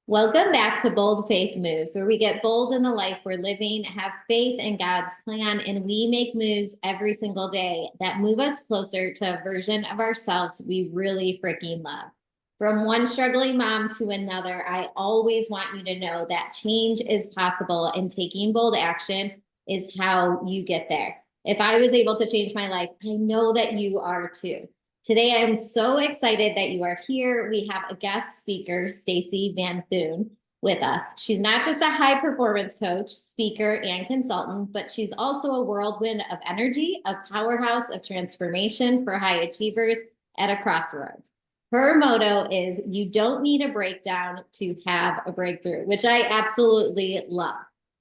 Welcome back to Bold Faith Moves, where we get bold in the life we're living, have faith in God's plan, and we make moves every single day that move us closer to a version of ourselves we really freaking love. From one struggling mom to another, I always want you to know that change is possible and taking bold action is how you get there. If I was able to change my life, I know that you are too. Today, I'm so excited that you are here. We have a guest speaker, Stacy Vanthuyne, with us. She's not just a high performance coach, speaker, and consultant, but she's also a whirlwind of energy, a powerhouse of transformation for high achievers at a crossroads. Her motto is, "You don't need a breakdown to have a breakthrough," which I absolutely love.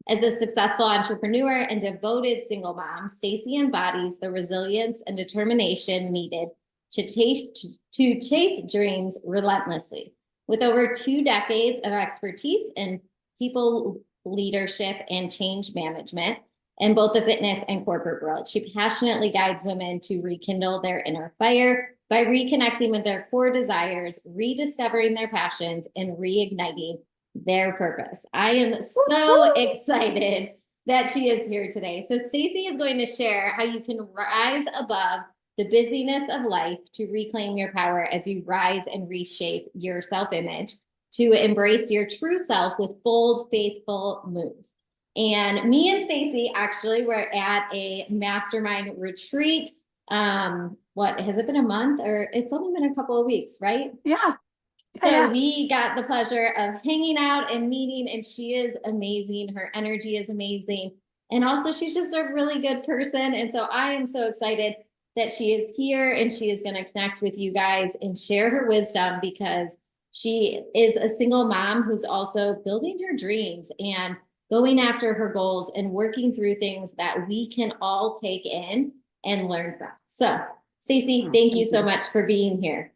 As a successful entrepreneur and devoted single mom, Stacy embodies the resilience and determination needed to chase dreams relentlessly. With over 2 decades of expertise in people leadership and change management in both the fitness and corporate world, she passionately guides women to rekindle their inner fire by reconnecting with their core desires, rediscovering their passions, and reigniting their purpose. I am so excited that she is here today. So Stacy is going to share how you can rise above the busyness of life to reclaim your power as you rise and reshape your self-image to embrace your true self with bold, faithful moves. And me and Stacy actually were at a mastermind retreat. What has it been, a month, or it's only been a couple of weeks, right? Yeah. So we got the pleasure of hanging out and meeting, and she is amazing. Her energy is amazing. And also she's just a really good person. And so I am so excited that she is here and she is going to connect with you guys and share her wisdom, because she is a single mom who's also building her dreams and going after her goals and working through things that we can all take in and learn from. So, Stacy, thank you so much for being here.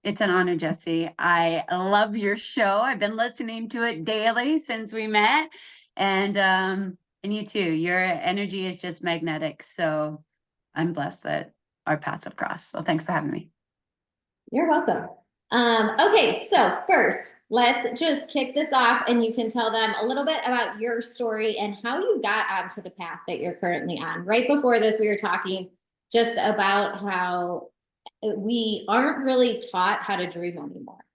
It's an honor, Jessie. I love your show. I've been listening to it daily since we met. And you too. Your energy is just magnetic. So I'm blessed that our paths have crossed. So thanks for having me. You're welcome. Okay, so first, let's just kick this off and you can tell them a little bit about your story and how you got onto the path that you're currently on. Right before this, we were talking just about how we aren't really taught how to dream anymore.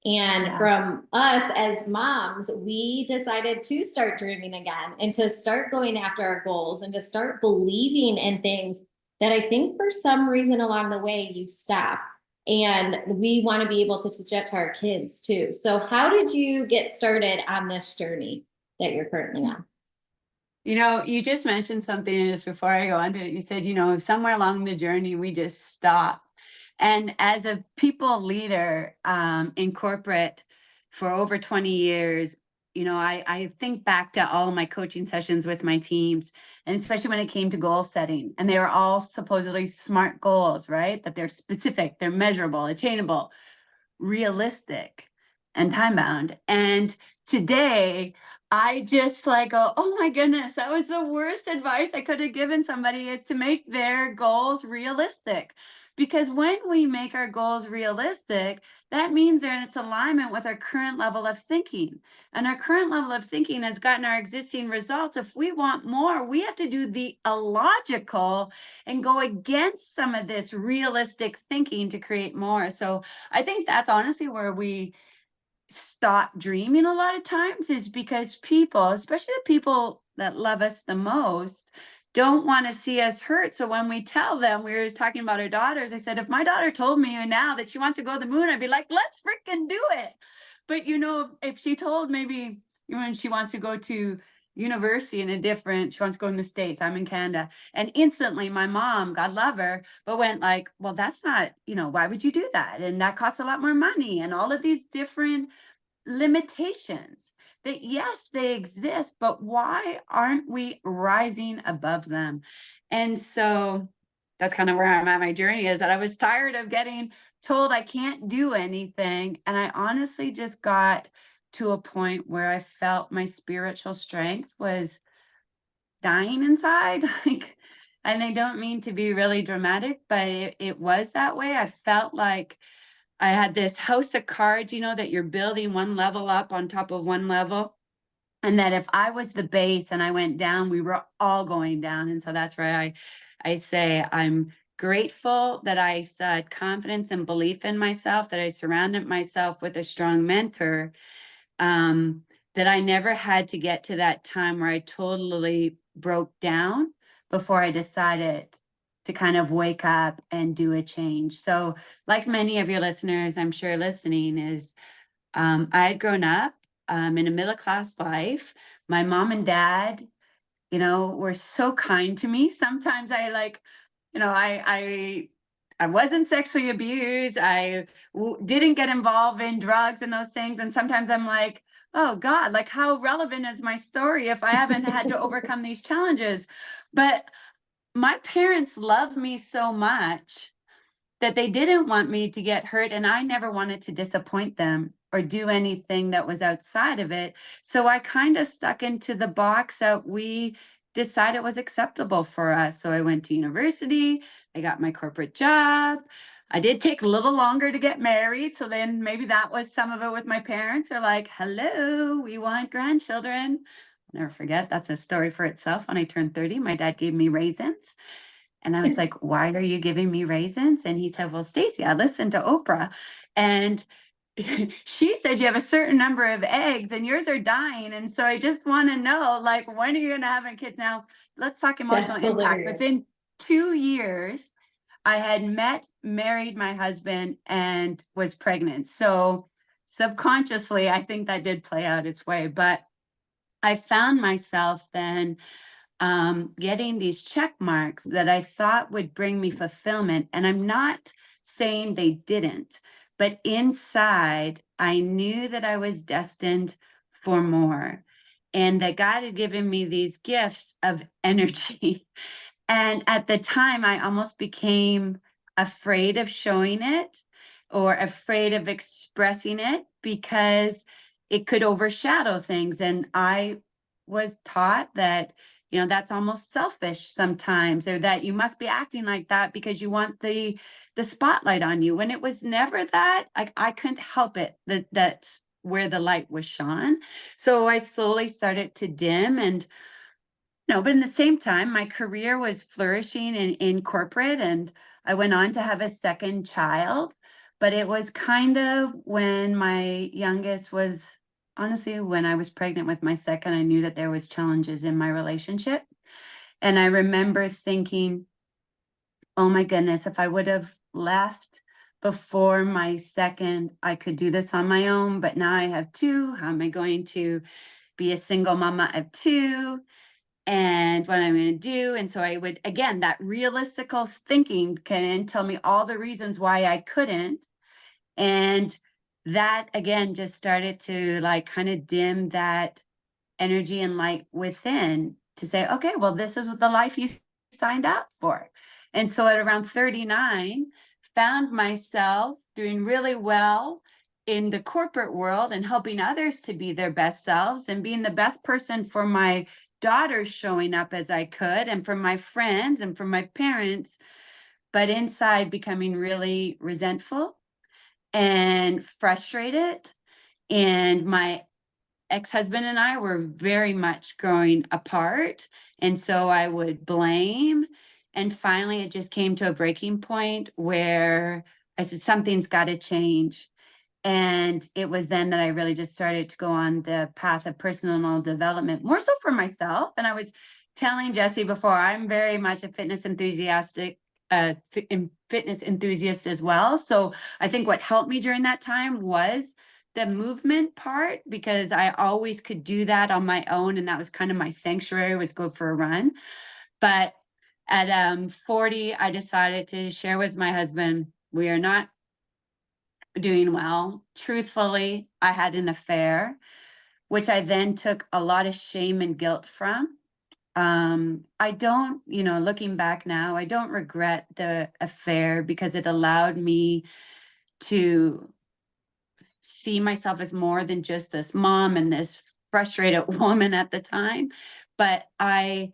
And from us as moms, we decided to start dreaming again and to start going after our goals and to start believing in things that I think for some reason along the way you stop. And we want to be able to teach that to our kids too. So how did you get started on this journey that you're currently on? You know, you just mentioned something just before I go on to it. You said, somewhere along the journey, we just stop. And as a people leader in corporate for over 20 years, I think back to all of my coaching sessions with my teams, and especially when it came to goal setting. And they were all supposedly SMART goals, right? That they're specific, they're measurable, attainable, realistic, and time bound. And today, I just go, oh my goodness, that was the worst advice I could have given somebody, is to make their goals realistic. Because when we make our goals realistic, that means they're in its alignment with our current level of thinking. And our current level of thinking has gotten our existing results. If we want more, we have to do the illogical and go against some of this realistic thinking to create more. So I think that's honestly where we stop dreaming a lot of times, is because people, especially the people that love us the most, don't want to see us hurt. So when we tell them, we were talking about our daughters, I said, if my daughter told me now that she wants to go to the moon, I'd be like, let's freaking do it. But if she told maybe when she wants to go to university she wants to go in the States, I'm in Canada, and instantly my mom, God love her, but went like, well, that's not, why would you do that? And that costs a lot more money, and all of these different limitations that, yes, they exist, but why aren't we rising above them? And so that's kind of where I'm at. My journey is that I was tired of getting told I can't do anything. And I honestly just got to a point where I felt my spiritual strength was dying inside. And I don't mean to be really dramatic, but it was that way. I felt like I had this house of cards, you know, that you're building one level up on top of one level. And that if I was the base and I went down, we were all going down. And so that's where I say I'm grateful that I had confidence and belief in myself, that I surrounded myself with a strong mentor, that I never had to get to that time where I totally broke down before I decided to kind of wake up and do a change. So like many of your listeners, I'm sure listening is, I had grown up in a middle class life. My mom and dad, you know, were so kind to me. Sometimes I like, you know, I wasn't sexually abused. Didn't get involved in drugs and those things. And sometimes I'm like, oh God, like how relevant is my story if I haven't had to overcome these challenges? But my parents love me so much that they didn't want me to get hurt, and I never wanted to disappoint them or do anything that was outside of it. So I kind of stuck into the box that we decided was acceptable for us. So I went to university, I got my corporate job. I did take a little longer to get married. So then maybe that was some of it with my parents. They're like, hello, we want grandchildren. I'll never forget, that's a story for itself. When I turned 30, my dad gave me raisins. And I was like, why are you giving me raisins? And he said, well, Stacy, I listened to Oprah and she said you have a certain number of eggs and yours are dying. And so I just want to know, like, when are you going to have kids? Now, let's talk emotional That's impact. hilarious. Within 2 years, I had married my husband, and was pregnant. So subconsciously, I think that did play out its way. But I found myself then getting these check marks that I thought would bring me fulfillment. And I'm not saying they didn't, but inside, I knew that I was destined for more, and that God had given me these gifts of energy. And at the time, I almost became afraid of showing it or afraid of expressing it because it could overshadow things. And I was taught that, you know, that's almost selfish sometimes, or that you must be acting like that because you want the spotlight on you, when it was never that. Like, I couldn't help it, that's where the light was shone. So I slowly started to dim. And no, but in the same time, my career was flourishing in corporate, and I went on to have a second child. But it was kind of when my youngest was, honestly, when I was pregnant with my second, I knew that there was challenges in my relationship. And I remember thinking, oh my goodness, if I would have left before my second, I could do this on my own. But now I have two. How am I going to be a single mama of two? And what I'm going to do. And so I would, again, that realistical thinking can tell me all the reasons why I couldn't. And that again just started to like kind of dim that energy and light within to say, okay, well, this is what the life you signed up for. And so at around 39, found myself doing really well in the corporate world and helping others to be their best selves and being the best person for my daughters, showing up as I could, and for my friends and for my parents, but inside becoming really resentful and frustrated. And my ex-husband and I were very much growing apart. And so I would blame. And finally, it just came to a breaking point where I said, something's got to change. And it was then that I really just started to go on the path of personal development, more so for myself. And I was telling Jesse before, I'm very much a fitness enthusiast as well. So I think what helped me during that time was the movement part, because I always could do that on my own. And that was kind of my sanctuary, was go for a run. But at 40, I decided to share with my husband, we are not doing well. Truthfully, I had an affair, which I then took a lot of shame and guilt from. I don't, looking back now, I don't regret the affair because it allowed me to see myself as more than just this mom and this frustrated woman at the time. But I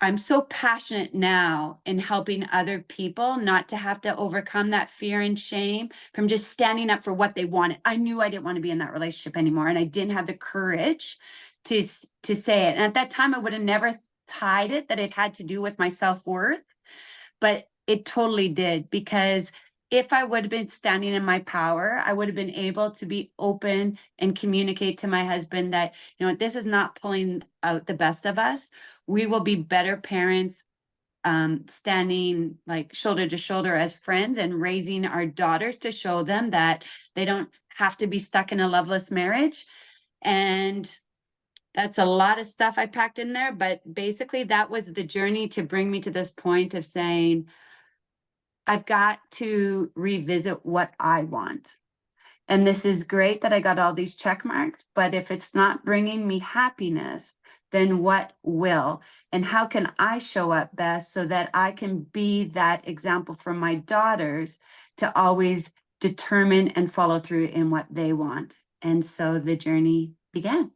I'm so passionate now in helping other people not to have to overcome that fear and shame from just standing up for what they wanted. I knew I didn't want to be in that relationship anymore, and I didn't have the courage to say it. And at that time, I would have never tied it that it had to do with my self-worth, but it totally did, because if I would have been standing in my power, I would have been able to be open and communicate to my husband that, you know, this is not pulling out the best of us. We will be better parents, standing like shoulder to shoulder as friends and raising our daughters to show them that they don't have to be stuck in a loveless marriage. And that's a lot of stuff I packed in there, but basically that was the journey to bring me to this point of saying, I've got to revisit what I want. And this is great that I got all these check marks, but if it's not bringing me happiness, then what will? And how can I show up best so that I can be that example for my daughters to always determine and follow through in what they want? And so the journey began.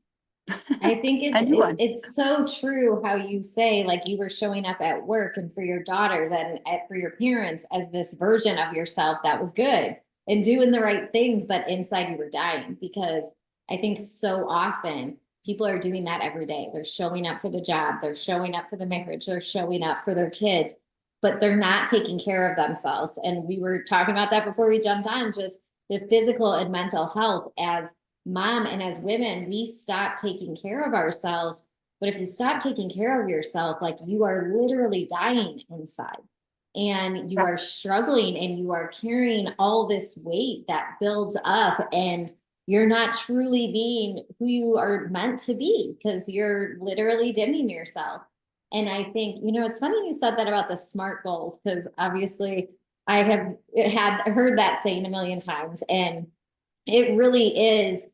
I think A new one. it's so true how you say, like, you were showing up at work and for your daughters and for your parents as this version of yourself that was good and doing the right things, but inside you were dying. Because I think so often people are doing that every day. They're showing up for the job, they're showing up for the marriage, they're showing up for their kids, but they're not taking care of themselves. And we were talking about that before we jumped on, just the physical and mental health. As mom and as women, we stop taking care of ourselves. But if you stop taking care of yourself, like, you are literally dying inside and you are struggling and you are carrying all this weight that builds up, and you're not truly being who you are meant to be because you're literally dimming yourself. And I think, it's funny you said that about the SMART goals, because obviously I have heard that saying a million times. And it really is,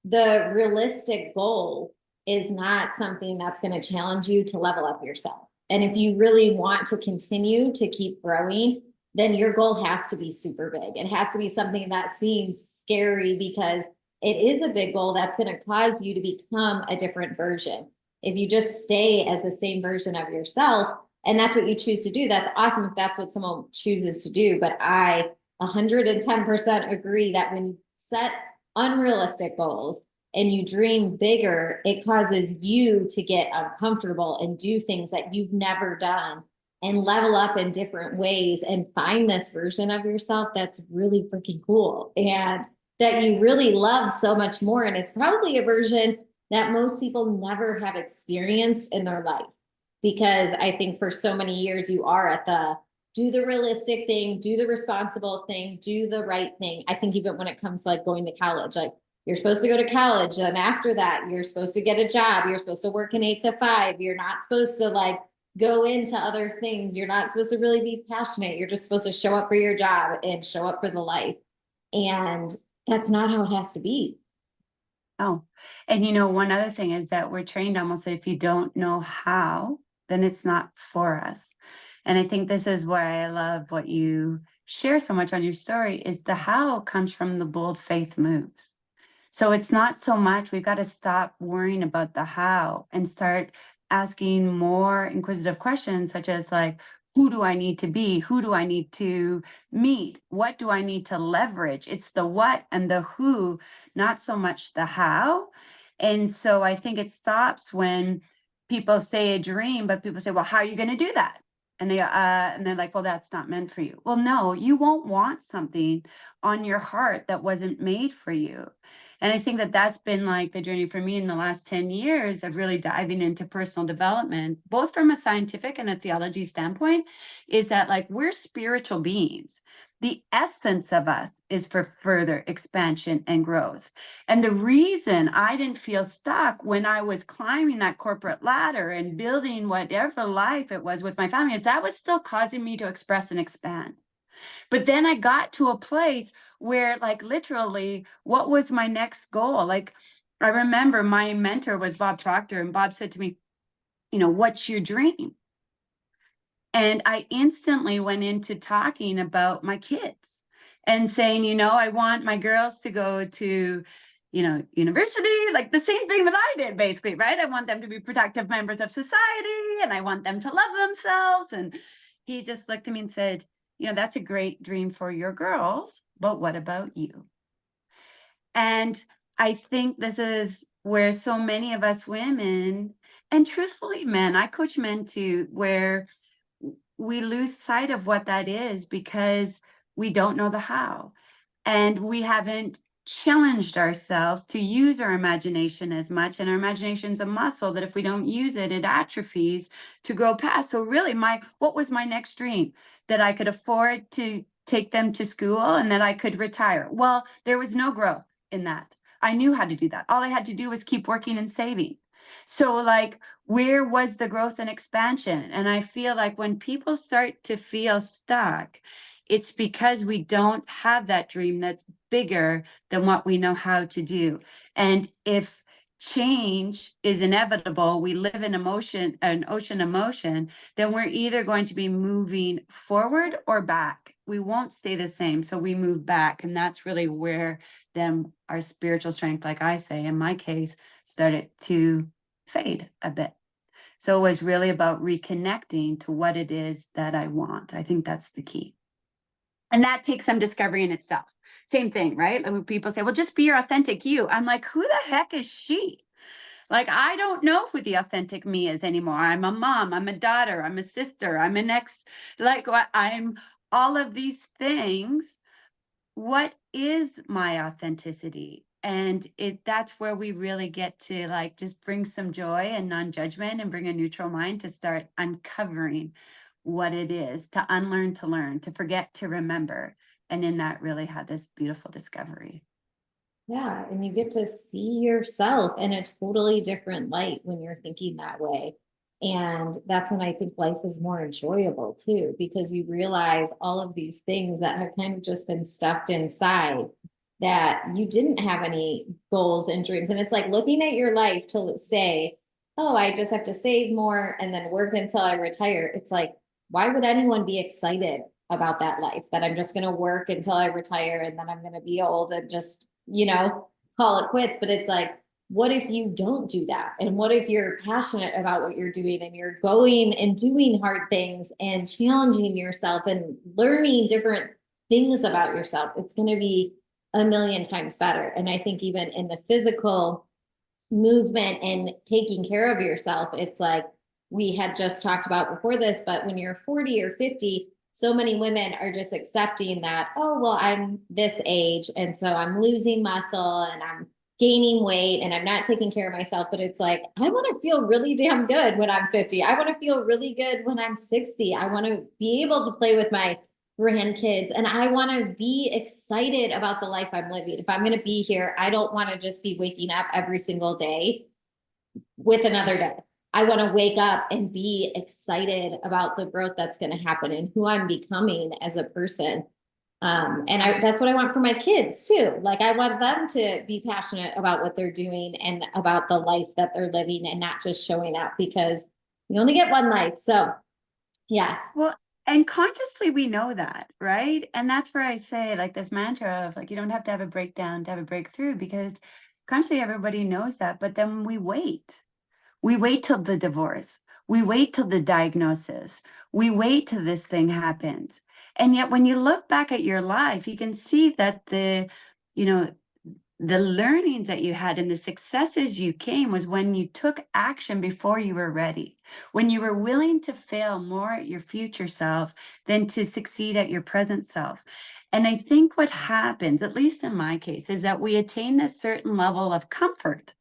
the realistic goal is not something that's going to challenge you to level up yourself. And if you really want to continue to keep growing, then your goal has to be super big. It has to be something that seems scary, because it is a big goal that's going to cause you to become a different version. If you just stay as the same version of yourself, and that's what you choose to do, that's awesome if that's what someone chooses to do. But I 110% agree that when you set unrealistic goals and you dream bigger, it causes you to get uncomfortable and do things that you've never done and level up in different ways and find this version of yourself that's really freaking cool and that you really love so much more. And it's probably a version that most people never have experienced in their life, because I think for so many years you are at the do the realistic thing, do the responsible thing, do the right thing. I think even when it comes to like going to college, like, you're supposed to go to college, and after that, you're supposed to get a job. You're supposed to work an 8 to 5. You're not supposed to like go into other things. You're not supposed to really be passionate. You're just supposed to show up for your job and show up for the life. And that's not how it has to be. Oh, and one other thing is that we're trained almost if you don't know how, then it's not for us. And I think this is why I love what you share so much on your story, is the how comes from the bold faith moves. So it's not so much, we've got to stop worrying about the how and start asking more inquisitive questions, such as like, who do I need to be? Who do I need to meet? What do I need to leverage? It's the what and the who, not so much the how. And so I think it stops when people say a dream, but people say, well, how are you going to do that? And they're like, well, that's not meant for you. Well, no, you won't want something on your heart that wasn't made for you. And I think that that's been like the journey for me in the last 10 years of really diving into personal development, both from a scientific and a theology standpoint, is that like we're spiritual beings. The essence of us is for further expansion and growth. And the reason I didn't feel stuck when I was climbing that corporate ladder and building whatever life it was with my family is that was still causing me to express and expand. But then I got to a place where, like, literally, what was my next goal? Like, I remember my mentor was Bob Proctor, and Bob said to me, what's your dream? And I instantly went into talking about my kids and saying, I want my girls to go to university, like the same thing that I did, basically, right? I want them to be productive members of society, and I want them to love themselves. And he just looked at me and said, that's a great dream for your girls, but what about you? And I think this is where so many of us women, and truthfully men, I coach men too, where we lose sight of what that is because we don't know the how. And we haven't challenged ourselves to use our imagination as much. And our imagination is a muscle that if we don't use it, it atrophies to grow past. So really, what was my next dream? That I could afford to take them to school and that I could retire. Well, there was no growth in that. I knew how to do that. All I had to do was keep working and saving. So like, where was the growth and expansion? And I feel like when people start to feel stuck, it's because we don't have that dream that's bigger than what we know how to do. And if change is inevitable, we live in an ocean of motion, then we're either going to be moving forward or back. We won't stay the same. So we move back. And that's really where then our spiritual strength, like I say, in my case, started to fade a bit. So it was really about reconnecting to what it is that I want. I think that's the key. And that takes some discovery in itself. Same thing, right? Like when people say, well, just be your authentic you. I'm like, who the heck is she? Like, I don't know who the authentic me is anymore. I'm a mom, I'm a daughter, I'm a sister, I'm an ex, like I'm all of these things. What is my authenticity? And that's where we really get to like just bring some joy and non-judgment and bring a neutral mind to start uncovering what it is, to unlearn, to learn, to forget, to remember. And in that really had this beautiful discovery. Yeah, and you get to see yourself in a totally different light when you're thinking that way. And that's when I think life is more enjoyable too, because you realize all of these things that have kind of just been stuffed inside that you didn't have any goals and dreams. And it's like looking at your life to say, oh, I just have to save more and then work until I retire. It's like, why would anyone be excited about that life that I'm just going to work until I retire and then I'm going to be old and just, call it quits? But it's like, what if you don't do that? And what if you're passionate about what you're doing and you're going and doing hard things and challenging yourself and learning different things about yourself? It's going to be a million times better. And I think even in the physical movement and taking care of yourself, it's like we had just talked about before this, but when you're 40 or 50, so many women are just accepting that, oh, well, I'm this age. And so I'm losing muscle and I'm gaining weight and I'm not taking care of myself. But it's like, I want to feel really damn good when I'm 50. I want to feel really good when I'm 60. I want to be able to play with my grandkids and I want to be excited about the life I'm living. If I'm going to be here, I don't want to just be waking up every single day with another day. I want to wake up and be excited about the growth that's going to happen and who I'm becoming as a person. That's what I want for my kids too. Like I want them to be passionate about what they're doing and about the life that they're living and not just showing up because you only get one life. So yes. Well, and consciously we know that, right? And that's where I say like this mantra of like, you don't have to have a breakdown to have a breakthrough, because consciously everybody knows that. But then we wait. We wait till the divorce. We wait till the diagnosis. We wait till this thing happens. And yet when you look back at your life, you can see that the learnings that you had and the successes you came was when you took action before you were ready, when you were willing to fail more at your future self than to succeed at your present self. And I think what happens, at least in my case, is that we attain this certain level of comfort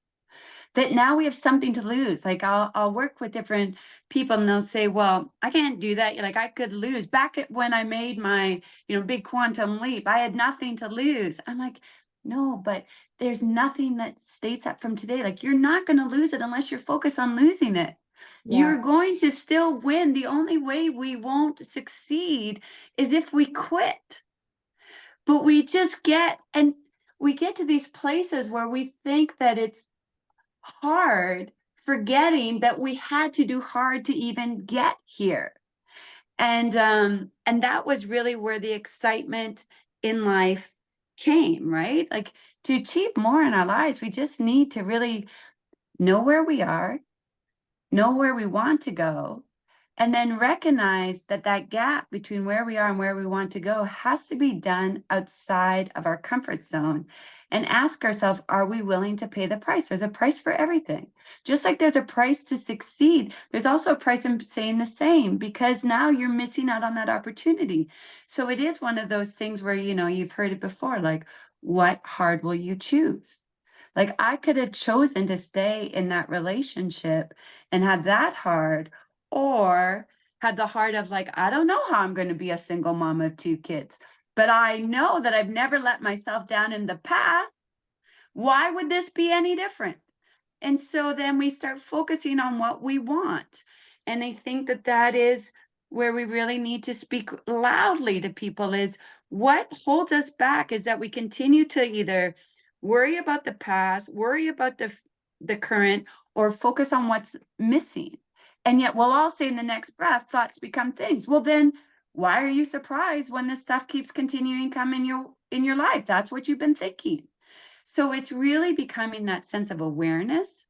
that now we have something to lose. Like I'll work with different people and they'll say, well, I can't do that. Like I could lose. Back at when I made my, big quantum leap, I had nothing to lose. I'm like, no, but there's nothing that states that from today. Like you're not going to lose it unless you're focused on losing it. Yeah. You're going to still win. The only way we won't succeed is if we quit. But we get to these places where we think that it's hard, forgetting that we had to do hard to even get here. And that was really where the excitement in life came, right? Like to achieve more in our lives, we just need to really know where we are, know where we want to go, and then recognize that that gap between where we are and where we want to go has to be done outside of our comfort zone, and ask ourselves, are we willing to pay the price? There's a price for everything. Just like there's a price to succeed, there's also a price in saying the same, because now you're missing out on that opportunity. So it is one of those things where, you've heard it before, like, what hard will you choose? Like, I could have chosen to stay in that relationship and have that hard, or have the heart of like, I don't know how I'm going to be a single mom of 2 kids, but I know that I've never let myself down in the past. Why would this be any different? And so then we start focusing on what we want. And I think that that is where we really need to speak loudly to people, is what holds us back is that we continue to either worry about the past, worry about the current, or focus on what's missing. And yet we'll all say in the next breath, thoughts become things. Well, then why are you surprised when this stuff keeps continuing come in your life? That's what you've been thinking. So it's really becoming that sense of awareness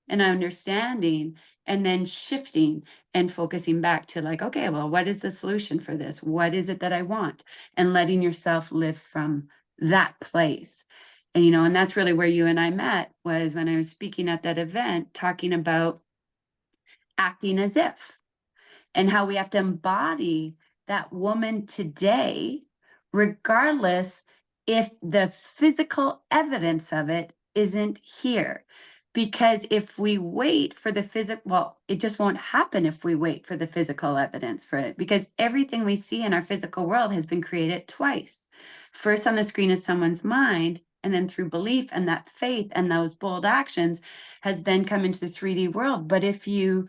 and understanding, and then shifting and focusing back to like, okay, well, what is the solution for this? What is it that I want? And letting yourself live from that place. And, and that's really where you and I met, was when I was speaking at that event, talking about acting as if, and how we have to embody that woman today, regardless if the physical evidence of it isn't here. Because if we wait for the physical, well, it just won't happen if we wait for the physical evidence for it, because everything we see in our physical world has been created twice. First on the screen is someone's mind, and then through belief and that faith and those bold actions has then come into the 3D world. But if you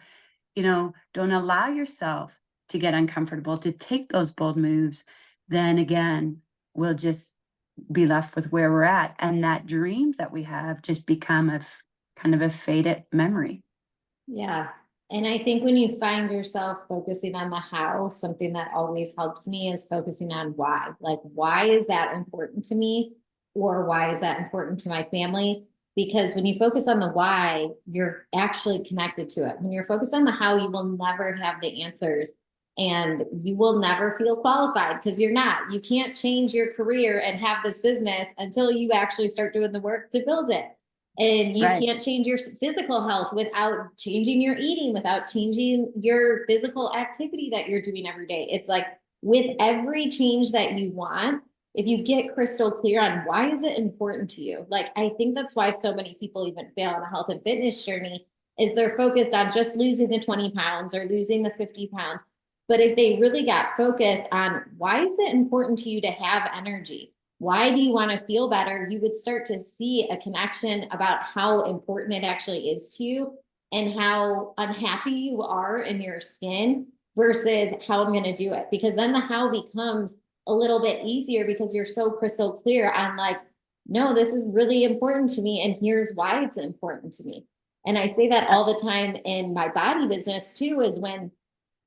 don't allow yourself to get uncomfortable, to take those bold moves, then again, we'll just be left with where we're at. And that dreams that we have just become a kind of a faded memory. Yeah. And I think when you find yourself focusing on the how, something that always helps me is focusing on why. Like, why is that important to me? Or why is that important to my family? Because when you focus on the why, you're actually connected to it. When you're focused on the how, you will never have the answers, and you will never feel qualified, because you're not. You can't change your career and have this business until you actually start doing the work to build it. And you Right. can't change your physical health without changing your eating, without changing your physical activity that you're doing every day. It's like, with every change that you want, if you get crystal clear on why is it important to you, like, I think that's why so many people even fail on a health and fitness journey, is they're focused on just losing the 20 pounds or losing the 50 pounds. But if they really got focused on why is it important to you to have energy, why do you want to feel better, you would start to see a connection about how important it actually is to you, and how unhappy you are in your skin versus how I'm going to do it. Because then the how becomes a little bit easier, because you're so crystal clear on like, no, this is really important to me, and here's why it's important to me. And I say that all the time in my body business too, is when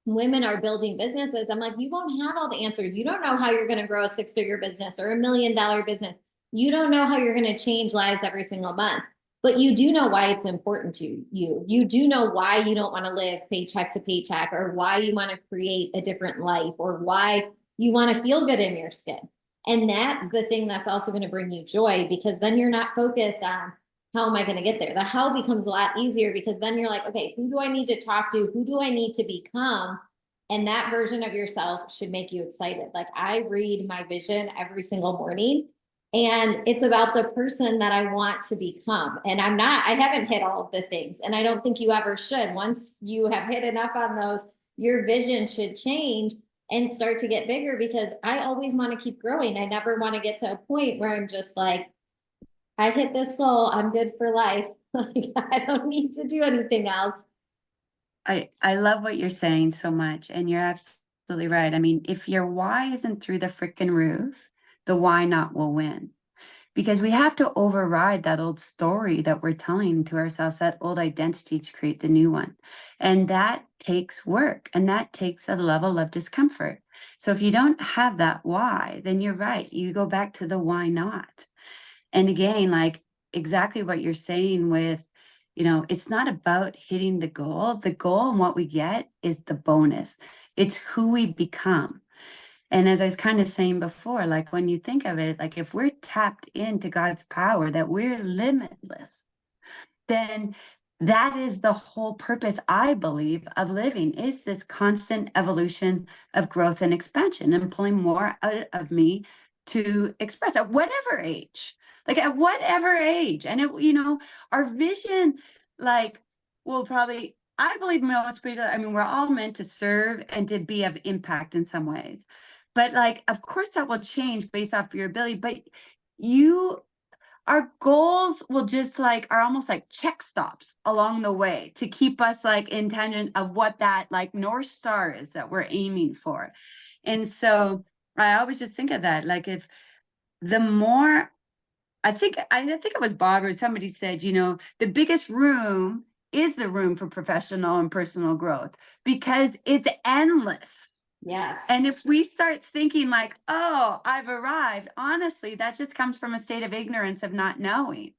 women are building businesses, I'm like, you won't have all the answers. You don't know how you're going to grow a 6-figure business or $1 million business. You don't know how you're going to change lives every single month, but you do know why it's important to you. You do know why you don't want to live paycheck to paycheck, or why you want to create a different life, or why you want to feel good in your skin. And that's the thing that's also going to bring you joy, because then you're not focused on how am I going to get there? The how becomes a lot easier, because then you're like, okay, who do I need to talk to? Who do I need to become? And that version of yourself should make you excited. Like, I read my vision every single morning, and it's about the person that I want to become. And I haven't hit all of the things. And I don't think you ever should. Once you have hit enough on those, your vision should change and start to get bigger, because I always want to keep growing. I never want to get to a point where I'm just like, I hit this goal, I'm good for life. Like, I don't need to do anything else. I love what you're saying so much, and you're absolutely right. I mean, if your why isn't through the freaking roof, the why not will win. Because we have to override that old story that we're telling to ourselves, that old identity, to create the new one. And that takes work, and that takes a level of discomfort. So if you don't have that why, then you're right. You go back to the why not. And again, like exactly what you're saying with, it's not about hitting the goal. The goal and what we get is the bonus. It's who we become. And as I was kind of saying before, like when you think of it, like if we're tapped into God's power, that we're limitless, then that is the whole purpose, I believe, of living, is this constant evolution of growth and expansion and pulling more out of me to express at whatever age, like at whatever age. And our vision, like, will probably, I believe most people, I mean, we're all meant to serve and to be of impact in some ways. But like, of course that will change based off your ability, but our goals will just like are almost like check stops along the way to keep us like in tangent of what that like North Star is that we're aiming for. And so I always just think of that, like if the more I think it was Bob or somebody said, the biggest room is the room for professional and personal growth because it's endless. Yes. And if we start thinking like, oh, I've arrived, honestly, that just comes from a state of ignorance of not knowing.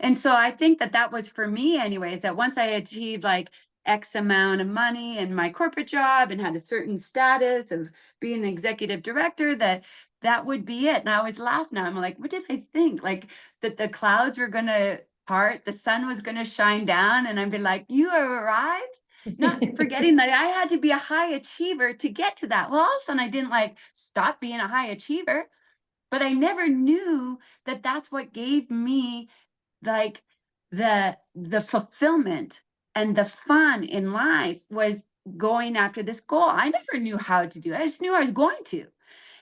And so I think that was for me anyways, that once I achieved like X amount of money in my corporate job and had a certain status of being an executive director, that would be it. And I always laugh now. I'm like, what did I think? Like that the clouds were going to part, the sun was going to shine down, and I'd be like, you have arrived? Not forgetting that I had to be a high achiever to get to that. Well, all of a sudden I didn't like stop being a high achiever, but I never knew that that's what gave me like the fulfillment and the fun in life was going after this goal. I never knew how to do it. I just knew I was going to.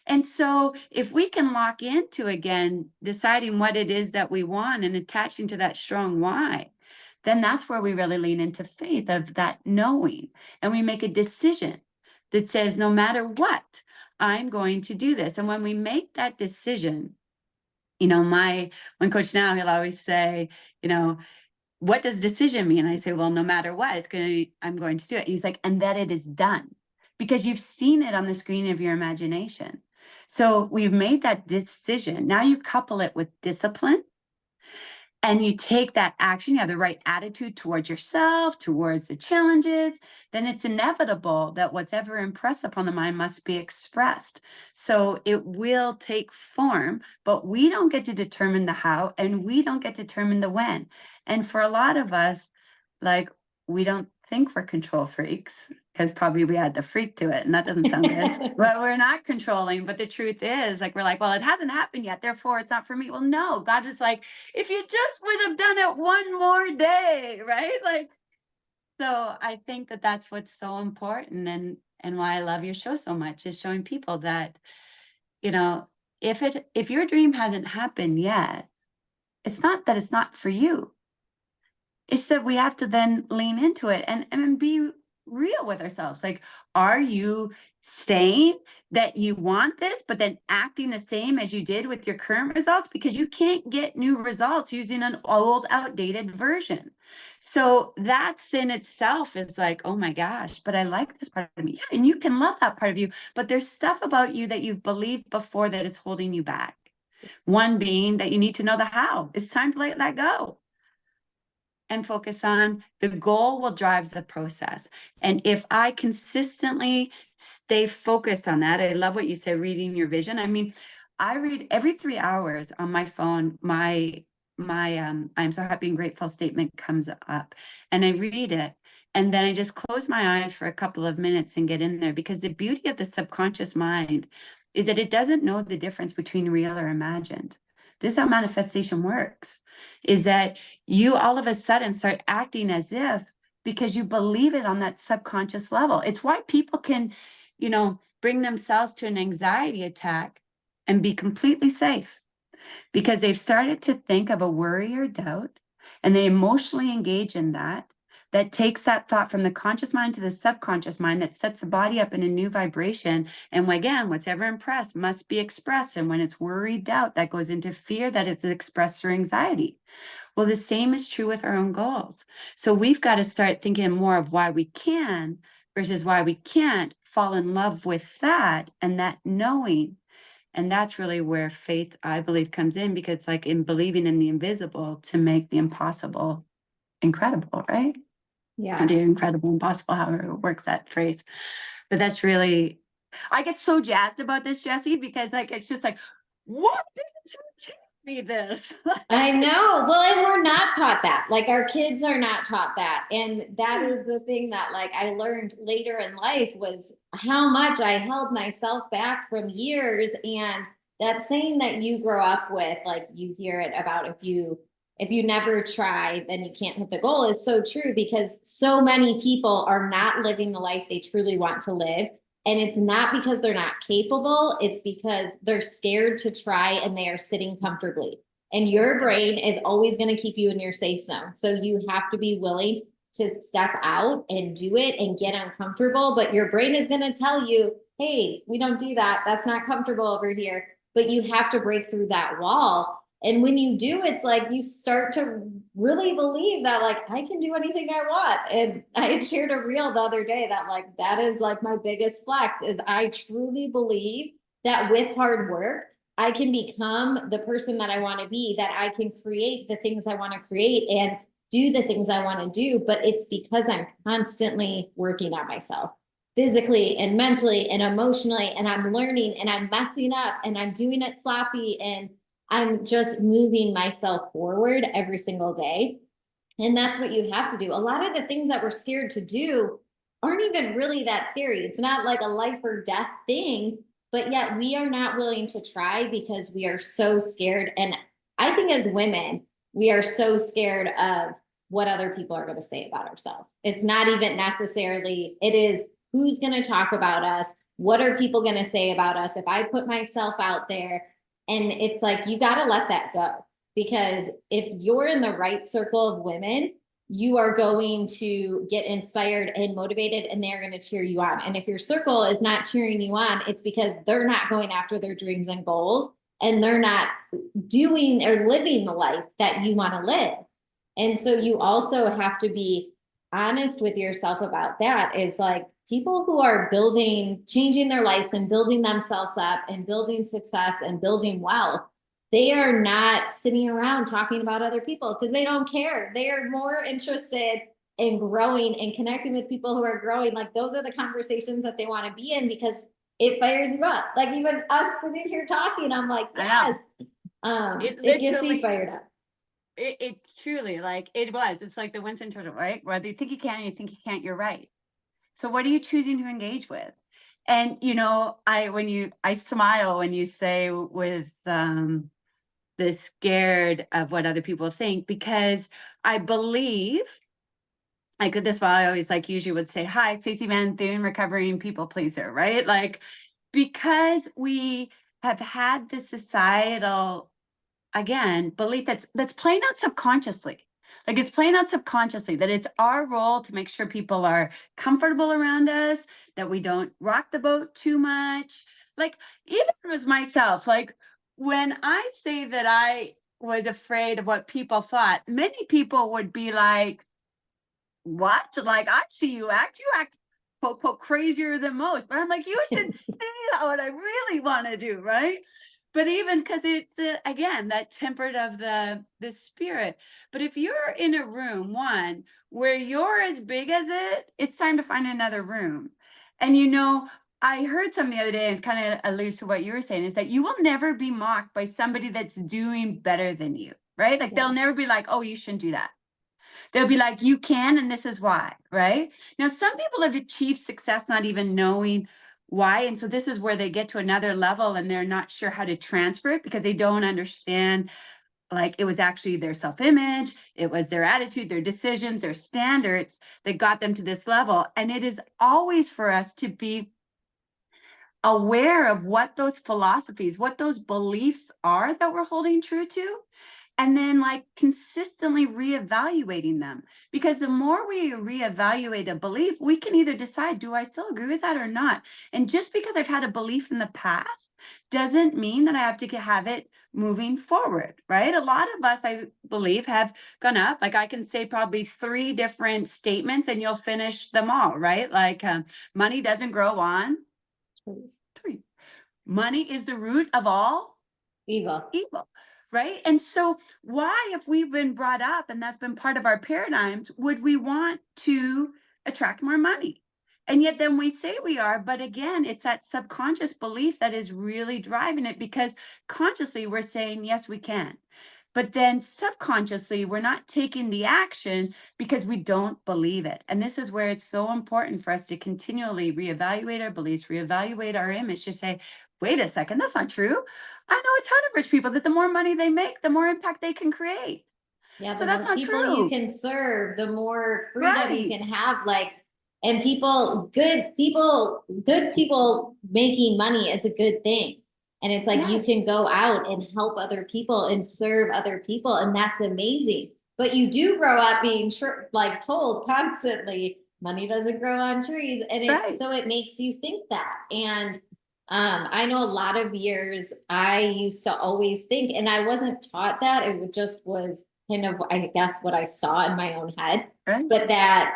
And so if we can lock into, again, deciding what it is that we want and attaching to that strong why, then that's where we really lean into faith of that knowing. And we make a decision that says, no matter what, I'm going to do this. And when we make that decision, my one coach now, he'll always say, what does decision mean? I say, well, no matter what, I'm going to do it. And he's like, and that it is done, because you've seen it on the screen of your imagination. So we've made that decision. Now you couple it with discipline and you take that action, you have the right attitude towards yourself, towards the challenges, then it's inevitable that what's ever impressed upon the mind must be expressed. So it will take form, but we don't get to determine the how, and we don't get to determine the when. And for a lot of us, like, we don't think we're control freaks, because probably we add the freak to it, and that doesn't sound good. But we're not controlling. But the truth is, like, we're like, well, it hasn't happened yet, therefore it's not for me. Well, no, God is like, if you just would have done it one more day, right? Like, so I think that that's what's so important, and why I love your show so much, is showing people that, if your dream hasn't happened yet, it's not that it's not for you. It's that we have to then lean into it and be real with ourselves. Like, are you saying that you want this, but then acting the same as you did with your current results? Because you can't get new results using an old, outdated version. So that's in itself is like, oh my gosh, but I like this part of me. Yeah, and you can love that part of you, but there's stuff about you that you've believed before that is holding you back. One being that you need to know the how. It's time to let that go and focus on the goal will drive the process. And if I consistently stay focused on that, I love what you said, reading your vision. I mean, I read every 3 hours on my phone, my I'm so happy and grateful statement comes up, and I read it. And then I just close my eyes for a couple of minutes and get in there, because the beauty of the subconscious mind is that it doesn't know the difference between real or imagined. This is how manifestation works, is that you all of a sudden start acting as if, because you believe it on that subconscious level. It's why people can, bring themselves to an anxiety attack and be completely safe, because they've started to think of a worry or doubt, and they emotionally engage in that. That takes that thought from the conscious mind to the subconscious mind, that sets the body up in a new vibration. And again, what's ever impressed must be expressed. And when it's worry, doubt, that goes into fear, that it's expressed through anxiety. Well, the same is true with our own goals. So we've got to start thinking more of why we can versus why we can't, fall in love with that and that knowing. And that's really where faith, I believe, comes in, because like in believing in the invisible to make the impossible incredible, right? Or Yeah. the incredible impossible, however it works, that phrase. But that's really, I get so jazzed about this, Jesse, because like it's just like, what did you tell me this? I know. Well, and we're not taught that. Like our kids are not taught that. And that is the thing that like I learned later in life was how much I held myself back from years. And that saying that you grow up with, like you hear it about if you never try, then you can't hit the goal is so true because so many people are not living the life they truly want to live. And it's not because they're not capable, it's because they're scared to try and they are sitting comfortably. And your brain is always going to keep you in your safe zone. So you have to be willing to step out and do it and get uncomfortable. But your brain is going to tell you, hey, we don't do that. That's not comfortable over here. But you have to break through that wall. And when you do, it's like you start to really believe that, like, I can do anything I want. And I had shared a reel the other day that, like, that is like my biggest flex is I truly believe that with hard work, I can become the person that I want to be, that I can create the things I want to create and do the things I want to do. But it's because I'm constantly working on myself physically and mentally and emotionally. And I'm learning and I'm messing up and I'm doing it sloppy. And I'm just moving myself forward every single day. And that's what you have to do. A lot of the things that we're scared to do aren't even really that scary. It's not like a life or death thing, but yet we are not willing to try because we are so scared. And I think as women, we are so scared of what other people are going to say about ourselves. It's not even necessarily, it is who's going to talk about us? What are people going to say about us? If I put myself out there, and it's like, you got to let that go. Because if you're in the right circle of women, you are going to get inspired and motivated and they're going to cheer you on. And if your circle is not cheering you on, it's because they're not going after their dreams and goals and they're not doing or living the life that you want to live. And so you also have to be honest with yourself about that. Is like people who are building, changing their lives and building themselves up and building success and building wealth, they are not sitting around talking about other people because they don't care. They are more interested in growing and connecting with people who are growing. Like those are the conversations that they want to be in because it fires you up. Like even us sitting here talking, I'm like, yes, it gets you fired up. It truly, like it was. It's like the Winston Churchill, right? Whether you think you can, or you think you can't, you're right. So what are you choosing to engage with? And you know, I smile when you say with the scared of what other people think, because I believe I could this why I always like usually would say, hi, Stacy Vanthuyne, recovering people pleaser, right? Like because we have had this societal again belief that's playing out subconsciously. Like it's playing out subconsciously that it's our role to make sure people are comfortable around us, that we don't rock the boat too much. Like even as myself, like when I say that I was afraid of what people thought, many people would be like, what? Like I see you act quote, quote, crazier than most. But I'm like, you should see what I really want to do, right? But even because it's again that tempered of the spirit. But if you're in a room, one where you're as big as it's time to find another room. And you know, I heard some the other day, and kind of alludes to what you were saying, is that you will never be mocked by somebody that's doing better than you, right? Like they'll never be like, oh, you shouldn't do that. They'll be like, you can, and this is why, right? Now, some people have achieved success not even knowing why. And so this is where they get to another level and they're not sure how to transfer it because they don't understand, like it was actually their self-image, it was their attitude, their decisions, their standards that got them to this level. And it is always for us to be aware of what those philosophies, what those beliefs are that we're holding true to, and then like consistently reevaluating them. Because the more we reevaluate a belief, we can either decide, do I still agree with that or not? And just because I've had a belief in the past doesn't mean that I have to have it moving forward, right? A lot of us, I believe, have gone up. Like I can say probably 3 different statements and you'll finish them all, right? Like money doesn't grow on trees. Money is the root of all evil, right? And so why, if we've been brought up and that's been part of our paradigms, would we want to attract more money? And yet then we say we are, but again, it's that subconscious belief that is really driving it, because consciously we're saying, yes, we can. But then subconsciously, we're not taking the action because we don't believe it. And this is where it's so important for us to continually reevaluate our beliefs, reevaluate our image, to say, wait a second, that's not true. I know a ton of rich people that the more money they make, the more impact they can create. Yeah, So the that's more not people you true. can serve, the more freedom you Right. can have. Like, and good people making money is a good thing. And it's like you Yes. can go out and help other people and serve other people, and that's amazing. But you do grow up being like told constantly, money doesn't grow on trees, and Right. it makes you think that. And I know a lot of years I used to always think, and I wasn't taught that. Just was kind of, I guess, what I saw in my own head, Right. but that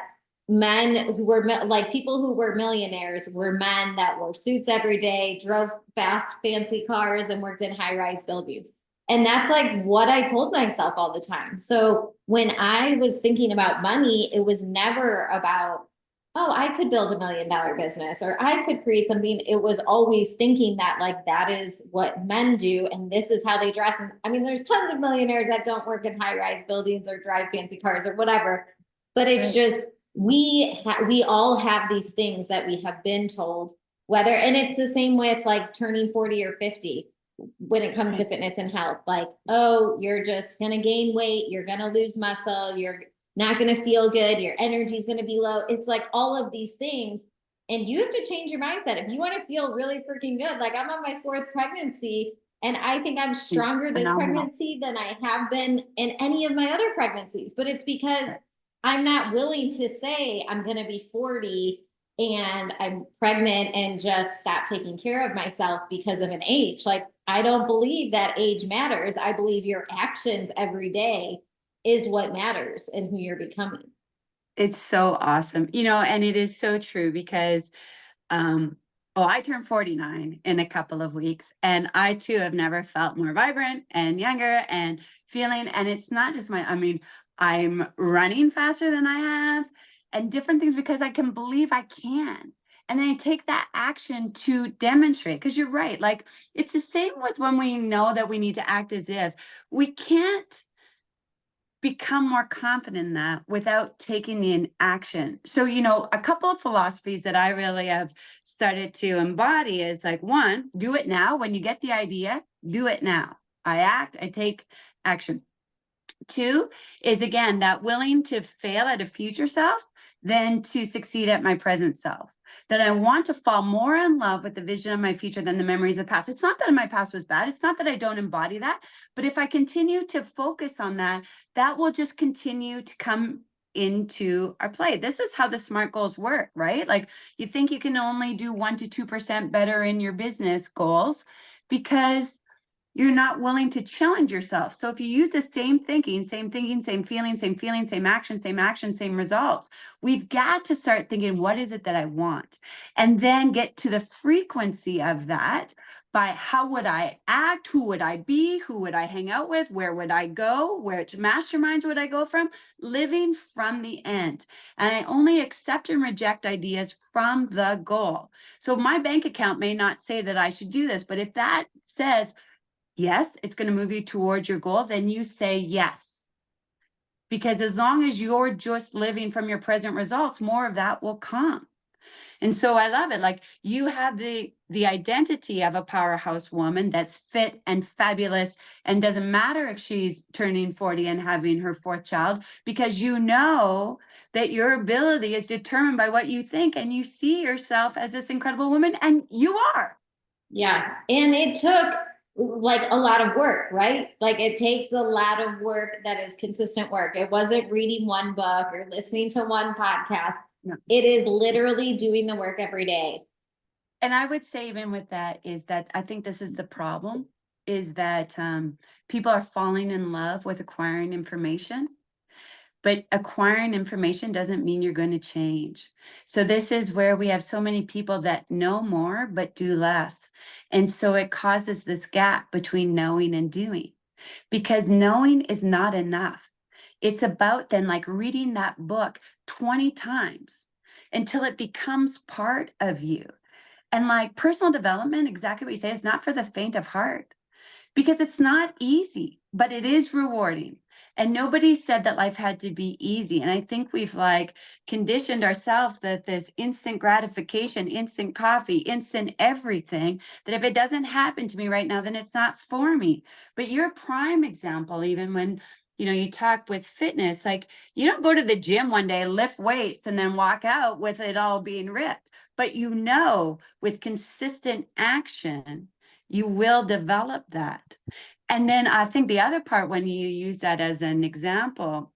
men who were like people who were millionaires were men that wore suits every day, drove fast, fancy cars, and worked in high-rise buildings. And that's like what I told myself all the time. So when I was thinking about money, it was never about, oh, I could build $1 million business or I could create something. It was always thinking that like that is what men do and this is how they dress. And I mean, there's tons of millionaires that don't work in high-rise buildings or drive fancy cars or whatever. But it's Right. just we all have these things that we have been told, whether, and it's the same with like turning 40 or 50 when it comes to Right. fitness and health. Like, oh, you're just gonna gain weight, you're gonna lose muscle, you're not going to feel good, your energy is going to be low. It's like all of these things. And you have to change your mindset. If you want to feel really freaking good, like I'm on my 4th pregnancy, and I think I'm stronger this Phenomenal. pregnancy than I have been in any of my other pregnancies. But it's because I'm not willing to say I'm going to be 40 and I'm pregnant and just stop taking care of myself because of an age. Like, I don't believe that age matters. I believe your actions every day is what matters and who you're becoming. It's so awesome. And it is so true because oh, I turned 49 in a couple of weeks, and I too have never felt more vibrant and younger and feeling. And it's not just I mean, I'm running faster than I have and different things because I can believe I can. And then I take that action to demonstrate, because you're right. Like, it's the same with when we know that we need to act as if we can't become more confident in that without taking the action. So, a couple of philosophies that I really have started to embody is like, 1, do it now. When you get the idea, do it now. I act, I take action. 2 is, again, that willing to fail at a future self than to succeed at my present self. That I want to fall more in love with the vision of my future than the memories of the past. It's not that my past was bad. It's not that I don't embody that. But if I continue to focus on that, that will just continue to come into our play. This is how the SMART goals work, right? Like, you think you can only do 1 to 2% better in your business goals because you're not willing to challenge yourself. So if you use the same thinking, same feeling, same action, same results, we've got to start thinking, what is it that I want? And then get to the frequency of that by how would I act? Who would I be? Who would I hang out with? Where would I go? Which masterminds would I go from? Living from the end. And I only accept and reject ideas from the goal. So my bank account may not say that I should do this, but if that says, yes, it's going to move you towards your goal, then you say yes. Because as long as you're just living from your present results, more of that will come. And so I love it. Like, you have the identity of a powerhouse woman that's fit and fabulous, and doesn't matter if she's turning 40 and having her 4th child, because you know that your ability is determined by what you think, and you see yourself as this incredible woman, and you are. Yeah. And it took like a lot of work, right? Like it takes a lot of work that is consistent work. It wasn't reading one book or listening to one podcast. No. It is literally doing the work every day. And I would say even with that is that I think this is the problem, is that people are falling in love with acquiring information. But acquiring information doesn't mean you're going to change. So this is where we have so many people that know more, but do less. And so it causes this gap between knowing and doing, because knowing is not enough. It's about then like reading that book 20 times until it becomes part of you. And like personal development, exactly what you say, is not for the faint of heart, because it's not easy, but it is rewarding. And nobody said that life had to be easy. And I think we've like conditioned ourselves that this instant gratification, instant coffee, instant everything, that if it doesn't happen to me right now, then it's not for me. But you're a prime example, even when, you know, you talk with fitness, like you don't go to the gym one day, lift weights, and then walk out with it all being ripped. But you know, with consistent action, you will develop that. And then I think the other part, when you use that as an example,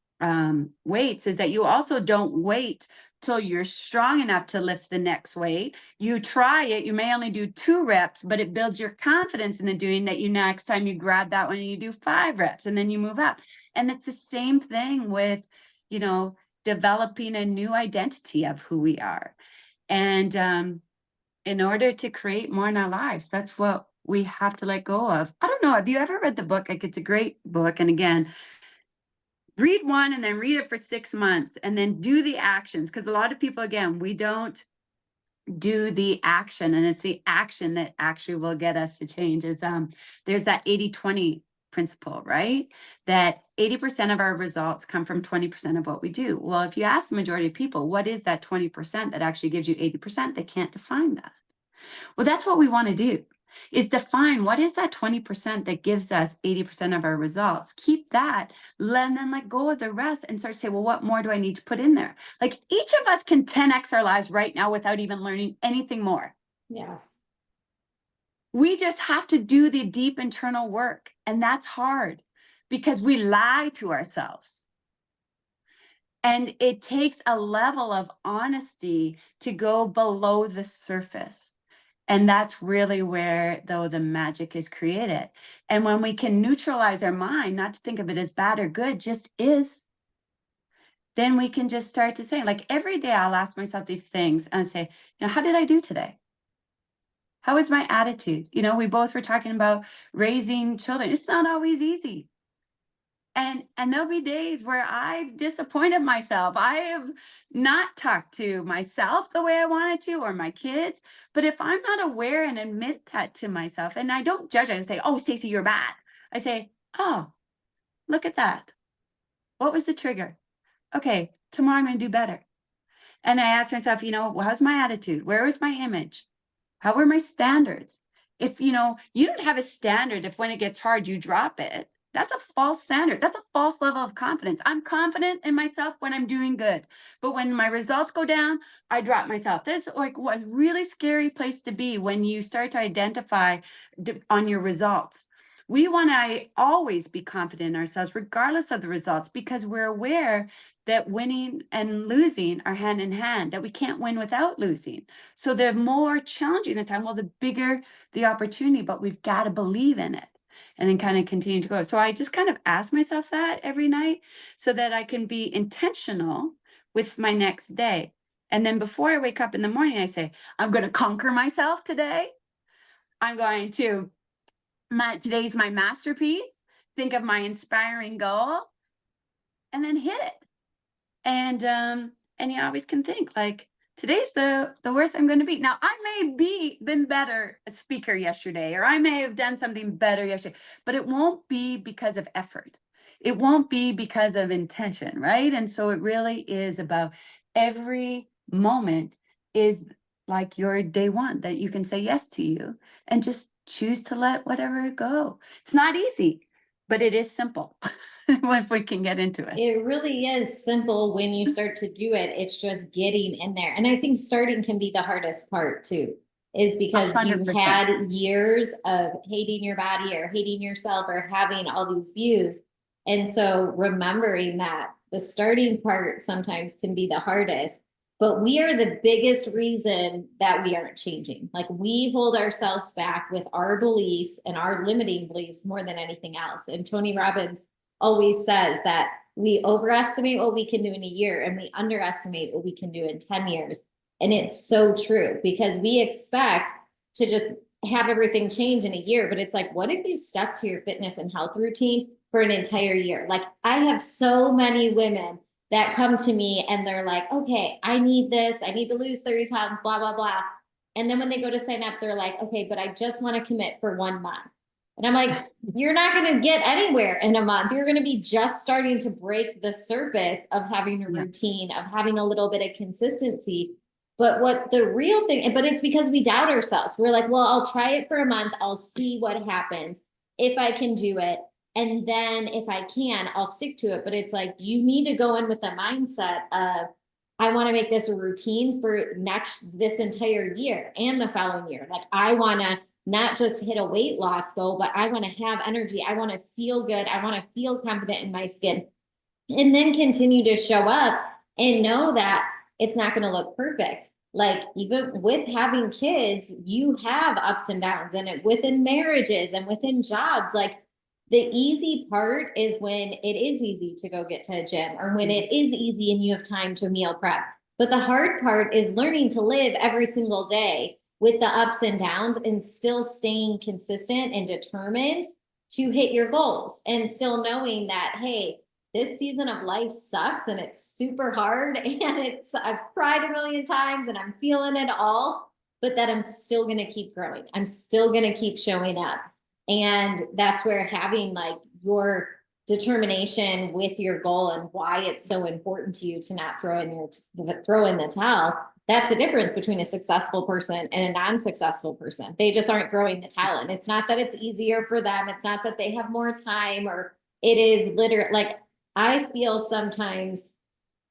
weights, is that you also don't wait till you're strong enough to lift the next weight. You try it, you may only do 2 reps, but it builds your confidence in the doing, that you next time you grab that one and you do 5 reps and then you move up. And it's the same thing with, you know, developing a new identity of who we are. And in order to create more in our lives, that's what we have to let go of. I don't know, have you ever read the book? Like, it's a great book. And again, read one and then read it for 6 months and then do the actions. Because a lot of people, again, we don't do the action, and it's the action that actually will get us to change. Is there's that 80-20 principle, right? That 80% of our results come from 20% of what we do. Well, if you ask the majority of people, what is that 20% that actually gives you 80%? They can't define that. Well, that's what we want to do, is define what is that 20% that gives us 80% of our results. Keep that, and then let go of the rest and start to say, well, what more do I need to put in there? Like each of us can 10x our lives right now without even learning anything more. Yes. We just have to do the deep internal work. And that's hard because we lie to ourselves. And it takes a level of honesty to go below the surface. And that's really where, though, the magic is created. And when we can neutralize our mind, not to think of it as bad or good, just is, then we can just start to say, like every day I'll ask myself these things and say, you know, how did I do today? How is my attitude? You know, we both were talking about raising children. It's not always easy. And there'll be days where I've disappointed myself. I have not talked to myself the way I wanted to, or my kids. But if I'm not aware and admit that to myself, and I don't judge, I just say, oh, Stacy, you're bad. I say, oh, look at that. What was the trigger? Okay, tomorrow I'm going to do better. And I ask myself, you know, well, how's my attitude? Where is my image? How are my standards? If, you know, you don't have a standard, if when it gets hard, you drop it, that's a false standard. That's a false level of confidence. I'm confident in myself when I'm doing good. But when my results go down, I drop myself. This is like a really scary place to be when you start to identify on your results. We want to always be confident in ourselves, regardless of the results, because we're aware that winning and losing are hand in hand, that we can't win without losing. So the more challenging the time, well, the bigger the opportunity, but we've got to believe in it and then kind of continue to go. So I just kind of ask myself that every night so that I can be intentional with my next day. And then before I wake up in the morning, I say, I'm going to conquer myself today. I'm going to, today's my masterpiece. Think of my inspiring goal and then hit it. And you always can think like, today's the worst I'm going to be. Now, I may been better a speaker yesterday, or I may have done something better yesterday, but it won't be because of effort. It won't be because of intention, right? And so it really is about every moment is like your day one, that you can say yes to you and just choose to let whatever go. It's not easy, but it is simple. If we can get into it. It really is simple when you start to do it. It's just getting in there. And I think starting can be the hardest part too. is because you've 100%. had years of hating your body or hating yourself or having all these views. And so remembering that the starting part sometimes can be the hardest, but we are the biggest reason that we aren't changing. Like we hold ourselves back with our beliefs and our limiting beliefs more than anything else. And Tony Robbins always says that we overestimate what we can do in a year and we underestimate what we can do in 10 years. And it's so true because we expect to just have everything change in a year. But it's like, what if you stuck to your fitness and health routine for an entire year? Like I have so many women that come to me and they're like, okay, I need this. I need to lose 30 pounds, blah, blah, blah. And then when they go to sign up, they're like, okay, but I just want to commit for 1 month. And I'm like, you're not going to get anywhere in a month. You're going to be just starting to break the surface of having a routine, of having a little bit of consistency. But what the real thing, but it's because we doubt ourselves. We're like, well, I'll try it for a month. I'll see what happens if I can do it. And then if I can, I'll stick to it. But it's like, you need to go in with the mindset of, I want to make this a routine for this entire year and the following year. Like I want to not just hit a weight loss goal, but I want to have energy. I want to feel good. I want to feel confident in my skin and then continue to show up and know that it's not going to look perfect. Like even with having kids, you have ups and downs and within marriages and within jobs, like the easy part is when it is easy to go get to a gym or when it is easy and you have time to meal prep. But the hard part is learning to live every single day with the ups and downs and still staying consistent and determined to hit your goals and still knowing that, hey, this season of life sucks and it's super hard and I've cried a million times and I'm feeling it all, but that I'm still going to keep growing. I'm still going to keep showing up. And that's where having like your determination with your goal and why it's so important to you to not throw in the towel. That's the difference between a successful person and a non-successful person. They just aren't throwing the towel in. It's not that it's easier for them. It's not that they have more time, or it is literally like, I feel sometimes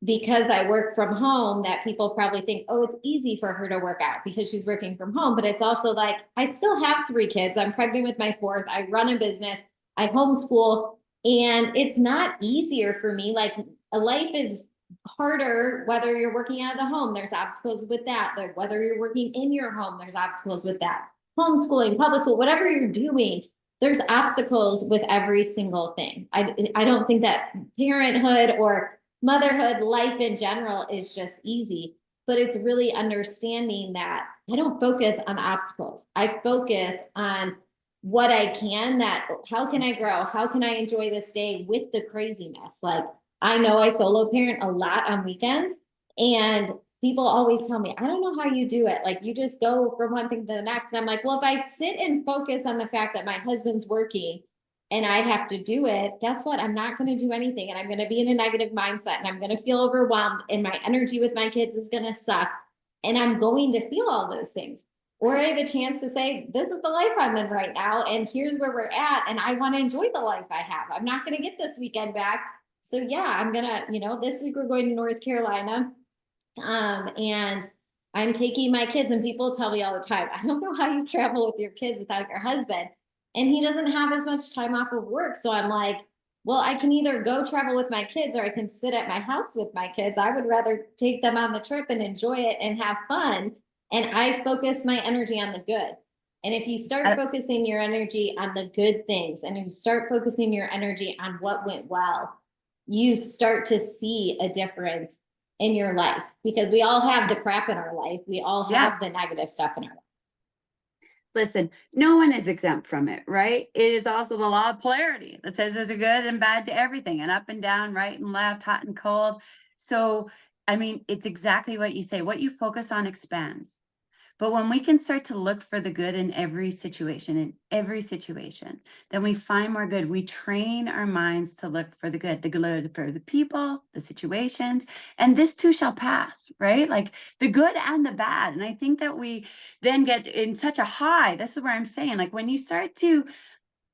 because I work from home that people probably think, oh, it's easy for her to work out because she's working from home. But it's also like, I still have 3 kids. I'm pregnant with my 4th. I run a business. I homeschool. And it's not easier for me. Like a life is harder, whether you're working out of the home, there's obstacles with that. Whether you're working in your home, there's obstacles with that. Homeschooling, public school, whatever you're doing, there's obstacles with every single thing. I don't think that parenthood or motherhood, life in general is just easy, but it's really understanding that I don't focus on obstacles. I focus on what I can, that how can I grow? How can I enjoy this day with the craziness? Like I know I solo parent a lot on weekends and people always tell me, I don't know how you do it. Like you just go from one thing to the next. And I'm like, well, if I sit and focus on the fact that my husband's working and I have to do it, guess what? I'm not going to do anything. And I'm going to be in a negative mindset and I'm going to feel overwhelmed and my energy with my kids is going to suck. And I'm going to feel all those things. Or I have a chance to say, this is the life I'm in right now. And here's where we're at. And I want to enjoy the life I have. I'm not going to get this weekend back. So yeah, I'm going to, this week we're going to North Carolina. And I'm taking my kids and people tell me all the time, I don't know how you travel with your kids without your husband. And he doesn't have as much time off of work. So I'm like, well, I can either go travel with my kids or I can sit at my house with my kids. I would rather take them on the trip and enjoy it and have fun. And I focus my energy on the good. And if you start focusing your energy on the good things and you start focusing your energy on what went well, you start to see a difference in your life, because we all have the crap in our life. We all have the negative stuff in our life. Listen, no one is exempt from it, right? It is also the law of polarity that says there's a good and bad to everything, and up and down, right and left, hot and cold. So, I mean, it's exactly what you say. What you focus on expands. But when we can start to look for the good in every situation, then we find more good. We train our minds to look for the good for the people, the situations, and this too shall pass, right? Like the good and the bad. And I think that we then get in such a high. This is where I'm saying, like when you start to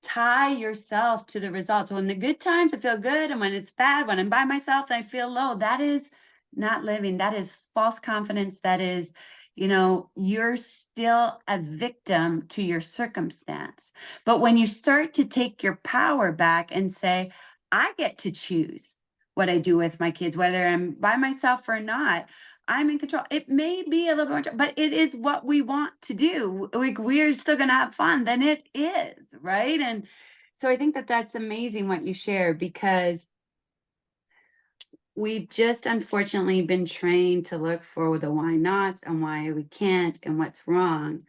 tie yourself to the results, when the good times I feel good, and when it's bad, when I'm by myself, I feel low, that is not living. That is false confidence. That is, you're still a victim to your circumstance. But when you start to take your power back and say, I get to choose what I do with my kids, whether I'm by myself or not, I'm in control. It may be a little more, but it is what we want to do. Like, we're still going to have fun, then it is, right? And so I think that that's amazing what you share, because we've just unfortunately been trained to look for the why nots and why we can't and what's wrong.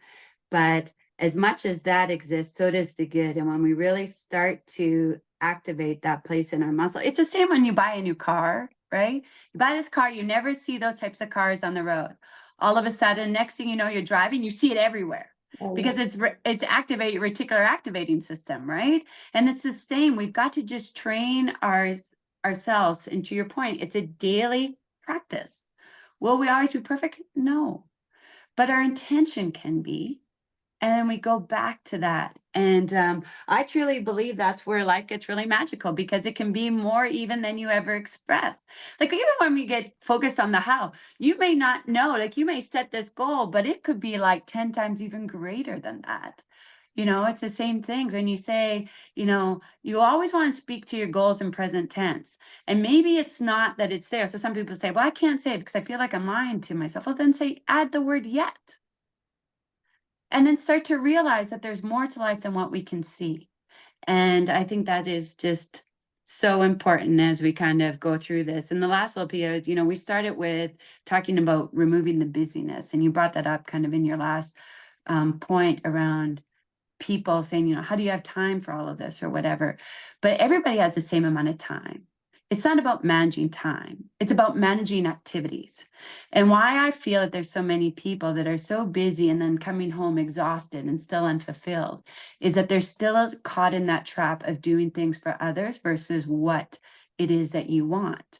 But as much as that exists, so does the good. And when we really start to activate that place in our muscle, it's the same when you buy a new car, right? You buy this car, you never see those types of cars on the road. All of a sudden, next thing you know, you're driving, you see it everywhere. Oh, Because it's activate reticular activating system, right? And it's the same. We've got to just train ourselves. And to your point, it's a daily practice. Will we always be perfect? No. But our intention can be. And then we go back to that. And I truly believe that's where life gets really magical, because it can be more even than you ever express. Like, even when we get focused on the how, you may not know, like, you may set this goal, but it could be like 10 times even greater than that. It's the same thing when you say, you always want to speak to your goals in present tense. And maybe it's not that it's there. So some people say, well, I can't say it because I feel like I'm lying to myself. Well, then say, add the word yet. And then start to realize that there's more to life than what we can see. And I think that is just so important as we kind of go through this. And the last little period, we started with talking about removing the busyness. And you brought that up kind of in your last point around people saying, how do you have time for all of this or whatever? But everybody has the same amount of time. It's not about managing time. It's about managing activities. And why I feel that there's so many people that are so busy and then coming home exhausted and still unfulfilled is that they're still caught in that trap of doing things for others versus what it is that you want.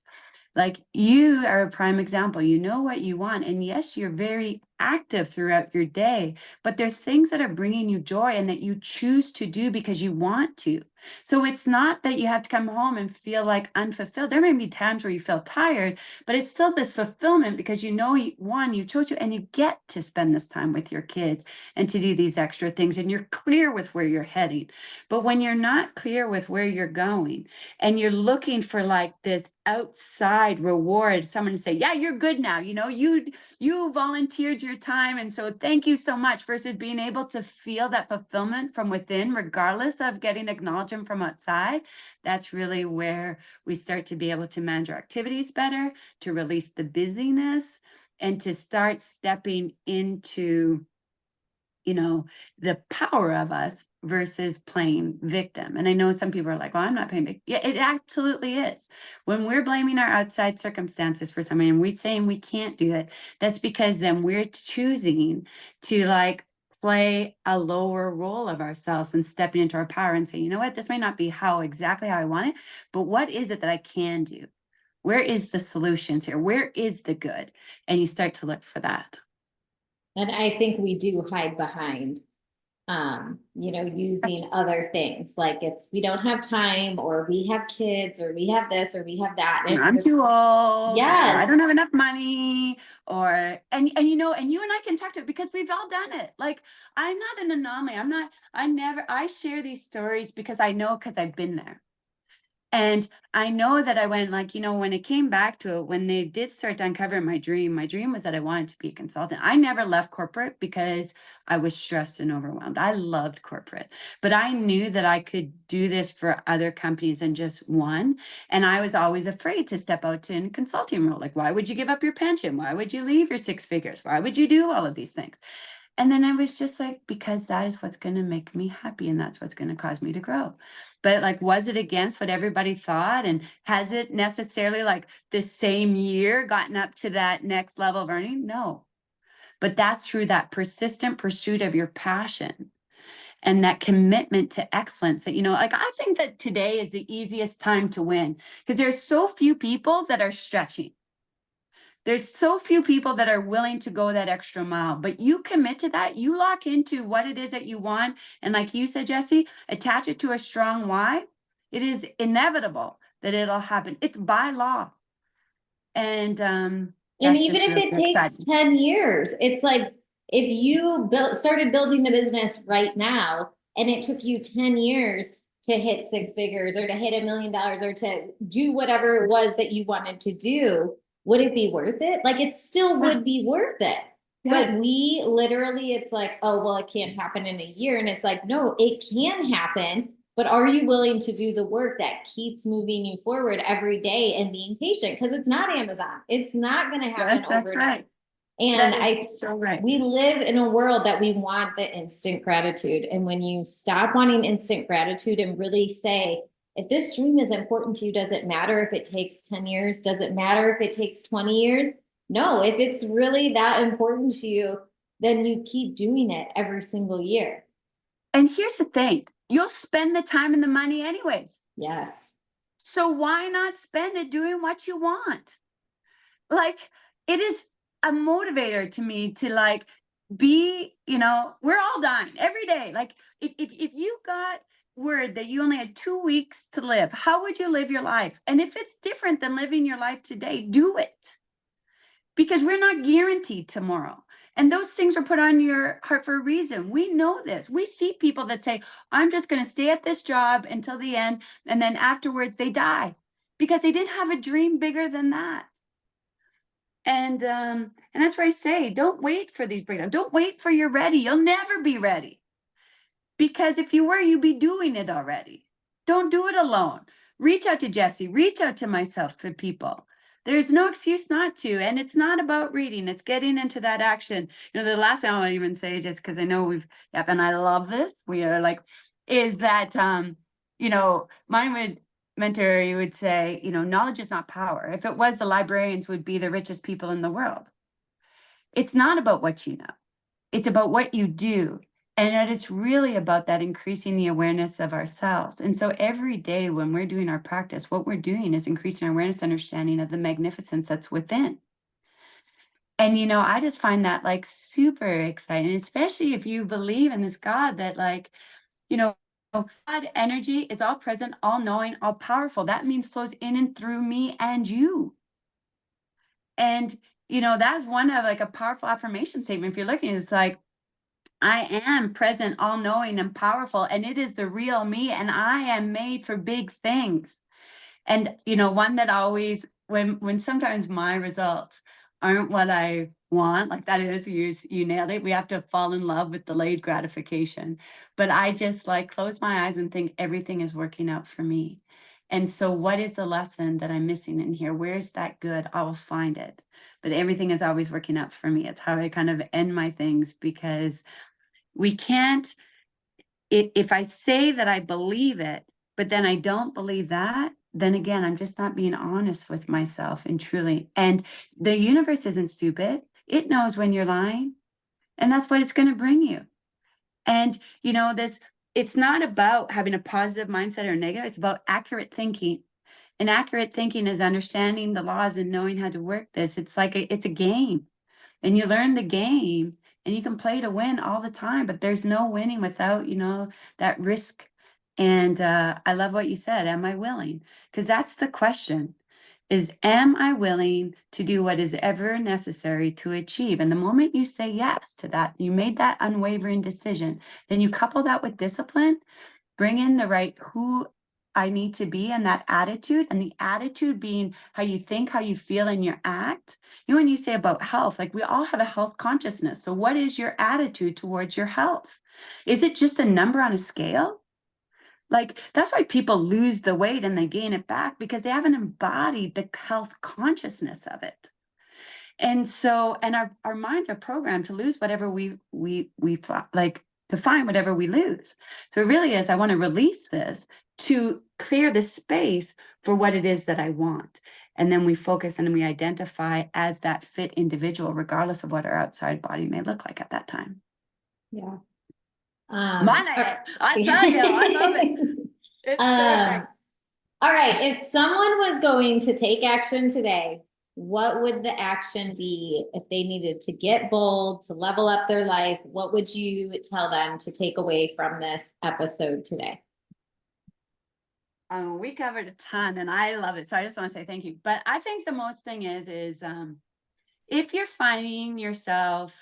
Like, you are a prime example. You know what you want. And yes, you're very active throughout your day, but there's things that are bringing you joy and that you choose to do because you want to. So it's not that you have to come home and feel like unfulfilled. There may be times where you feel tired, but it's still this fulfillment because one, you chose to, and you get to spend this time with your kids and to do these extra things, and you're clear with where you're heading. But when you're not clear with where you're going and you're looking for like this outside reward, someone to say, yeah, you're good now, you volunteered your time, and so thank you so much, versus being able to feel that fulfillment from within, regardless of getting acknowledgement from outside. That's really where we start to be able to manage our activities better, to release the busyness, and to start stepping into the power of us versus playing victim. And I know some people are like, well, I'm not playing victim. Yeah, it absolutely is. When we're blaming our outside circumstances for something and we're saying we can't do it, that's because then we're choosing to like play a lower role of ourselves and stepping into our power and saying, you know what, this may not be exactly how I want it, but what is it that I can do? Where is the solutions here? Where is the good? And you start to look for that. And I think we do hide behind, using other things, like we don't have time, or we have kids, or we have this, or we have that. And I'm too old. Yes. Or I don't have enough money. And you and I can talk to it because we've all done it. Like, I'm not an anomaly. I share these stories because I know, because I've been there. And I know that I went, like, when it came back to it, when they did start to uncover my dream was that I wanted to be a consultant. I never left corporate because I was stressed and overwhelmed. I loved corporate, but I knew that I could do this for other companies than just one. And I was always afraid to step out to a consulting role. Like, why would you give up your pension? Why would you leave your 6 figures? Why would you do all of these things? And then I was just like, because that is what's going to make me happy, and that's what's going to cause me to grow. But like, was it against what everybody thought? And has it necessarily, like, the same year gotten up to that next level of earning? No. But that's through that persistent pursuit of your passion and that commitment to excellence that, like, I think that today is the easiest time to win because there's so few people that are stretching. There's so few people that are willing to go that extra mile, but you commit to that, you lock into what it is that you want. And like you said, Jesse, attach it to a strong why. It is inevitable that it'll happen. It's by law. And And That's even just if really it takes exciting. 10 years, it's like if you started building the business right now and it took you 10 years to hit 6 figures or to hit $1 million or to do whatever it was that you wanted to do, would it be worth it? Like it still would be worth it. Yes. But we literally, it's like, oh, well, it can't happen in a year. And it's like, no, it can happen. But are you willing to do the work that keeps moving you forward every day and being patient? Because it's not Amazon. It's not going to happen That's overnight. right. And That is so right. we live in a world that we want the instant gratitude. And when you stop wanting instant gratitude and really say, if this dream is important to you, does it matter if it takes 10 years? Does it matter if it takes 20 years? No, if it's really that important to you, then you keep doing it every single year. And here's the thing, you'll spend the time and the money anyways. Yes. So why not spend it doing what you want? Like, it is a motivator to me to like be, we're all dying every day. Like if you got word that you only had 2 weeks to live, how would you live your life? And if it's different than living your life today, do it. Because we're not guaranteed tomorrow. And those things are put on your heart for a reason. We know this. We see people that say, I'm just going to stay at this job until the end. And then afterwards they die because they didn't have a dream bigger than that. And that's why I say, don't wait for these breakdowns. Don't wait for you're ready. You'll never be ready. Because if you were, you'd be doing it already. Don't do it alone. Reach out to Jesse, reach out to myself for people. There's no excuse not to. And it's not about reading, it's getting into that action. The last thing I'll even say, just because I know and I love this, we are like, is that, my mentor, you would say, knowledge is not power. If it was, the librarians would be the richest people in the world. It's not about what you know. It's about what you do. And that it's really about that increasing the awareness of ourselves. And so every day when we're doing our practice, what we're doing is increasing our awareness, understanding of the magnificence that's within. And, I just find that like super exciting, especially if you believe in this God that God energy is all present, all knowing, all powerful. That means flows in and through me and you. And, that's one of like a powerful affirmation statement. If you're looking, it's like, I am present, all knowing and powerful, and it is the real me, and I am made for big things. And, one that always, when sometimes my results aren't what I want, like that is, you nailed it. We have to fall in love with delayed gratification. But I just like close my eyes and think everything is working out for me. And so what is the lesson that I'm missing in here? Where's that good? I will find it. But everything is always working out for me. It's how I kind of end my things, because we can't, if I say that I believe it, but then I don't believe that, then again, I'm just not being honest with myself and truly. And the universe isn't stupid. It knows when you're lying, and that's what it's going to bring you. And, it's not about having a positive mindset or negative. It's about accurate thinking. And accurate thinking is understanding the laws and knowing how to work this. It's like it's a game. And you learn the game and you can play to win all the time, but there's no winning without, that risk. And I love what you said. Am I willing? Because that's the question, is am I willing to do what is ever necessary to achieve? And the moment you say yes to that, you made that unwavering decision, then you couple that with discipline, bring in the right who I need to be, and that attitude, and the attitude being how you think, how you feel, and your act. When you say about health, like we all have a health consciousness. So what is your attitude towards your health? Is it just a number on a scale? Like that's why people lose the weight and they gain it back, because they haven't embodied the health consciousness of it. And so, and our minds are programmed to lose whatever we like, to find whatever we lose. So it really is, I want to release this to clear the space for what it is that I want. And then we focus and we identify as that fit individual, regardless of what our outside body may look like at that time. Yeah. I tell you, I love it. It's perfect. All right. If someone was going to take action today, what would the action be if they needed to get bold, to level up their life? What would you tell them to take away from this episode today? We covered a ton and I love it. So I just want to say thank you. But I think the most thing is if you're finding yourself,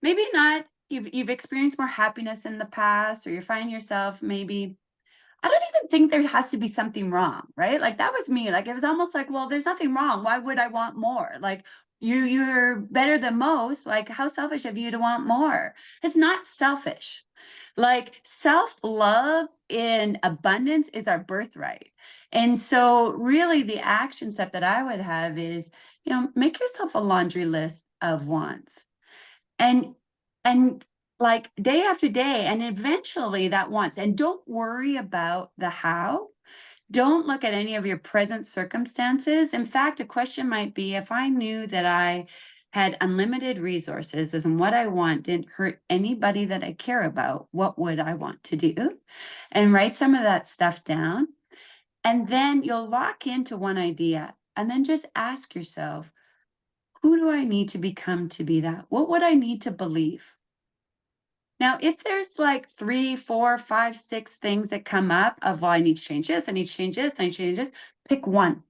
maybe not, you've experienced more happiness in the past, or you're finding yourself maybe, I don't even think there has to be something wrong, right? Like that was me. Like it was almost like, well, there's nothing wrong. Why would I want more? Like you're better than most. Like how selfish of you to want more? It's not selfish. Like self-love in abundance is our birthright. And so really the action step that I would have is, make yourself a laundry list of wants. And and like day after day, and eventually that wants, and don't worry about the how. Don't look at any of your present circumstances. In fact, a question might be, if I knew that I had unlimited resources and what I want didn't hurt anybody that I care about, what would I want to do? And write some of that stuff down. And then you'll lock into one idea and then just ask yourself, who do I need to become to be that? What would I need to believe? Now, if there's like 3, 4, 5, 6 things that come up of, well, I need to change this, I need to change this, I need to change this, pick one.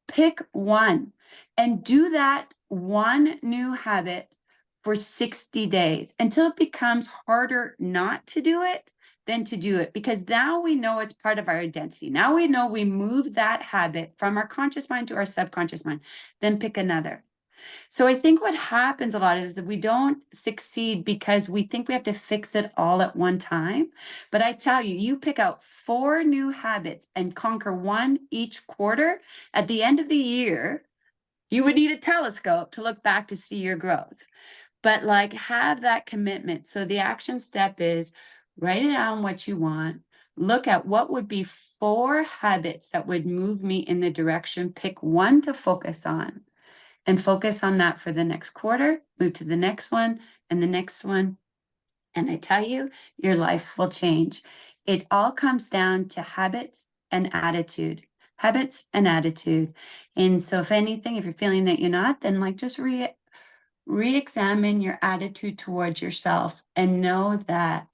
Pick one and do that one new habit for 60 days until it becomes harder not to do it than to do it. Because now we know it's part of our identity. Now we know we move that habit from our conscious mind to our subconscious mind. Then pick another. So I think what happens a lot is that we don't succeed because we think we have to fix it all at one time. But I tell you, you pick out 4 new habits and conquer one each quarter. At the end of the year, you would need a telescope to look back to see your growth. But like have that commitment. So the action step is write it down what you want. Look at what would be 4 habits that would move me in the direction. Pick one to focus on. And focus on that for the next quarter, move to the next one and the next one. And I tell you, your life will change. It all comes down to habits and attitude, habits and attitude. And so if anything, if you're feeling that you're not, then like just re-examine your attitude towards yourself and know that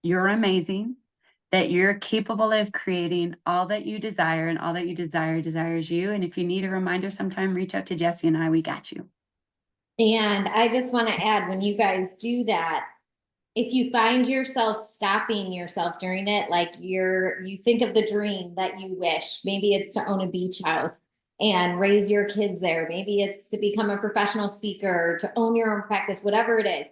you're amazing, that you're capable of creating all that you desire, and all that you desire desires you. And if you need a reminder sometime, reach out to Jesse and I, we got you. And I just want to add, when you guys do that, if you find yourself stopping yourself during it, like you think of the dream that you wish, maybe it's to own a beach house and raise your kids there. Maybe it's to become a professional speaker, to own your own practice, whatever it is.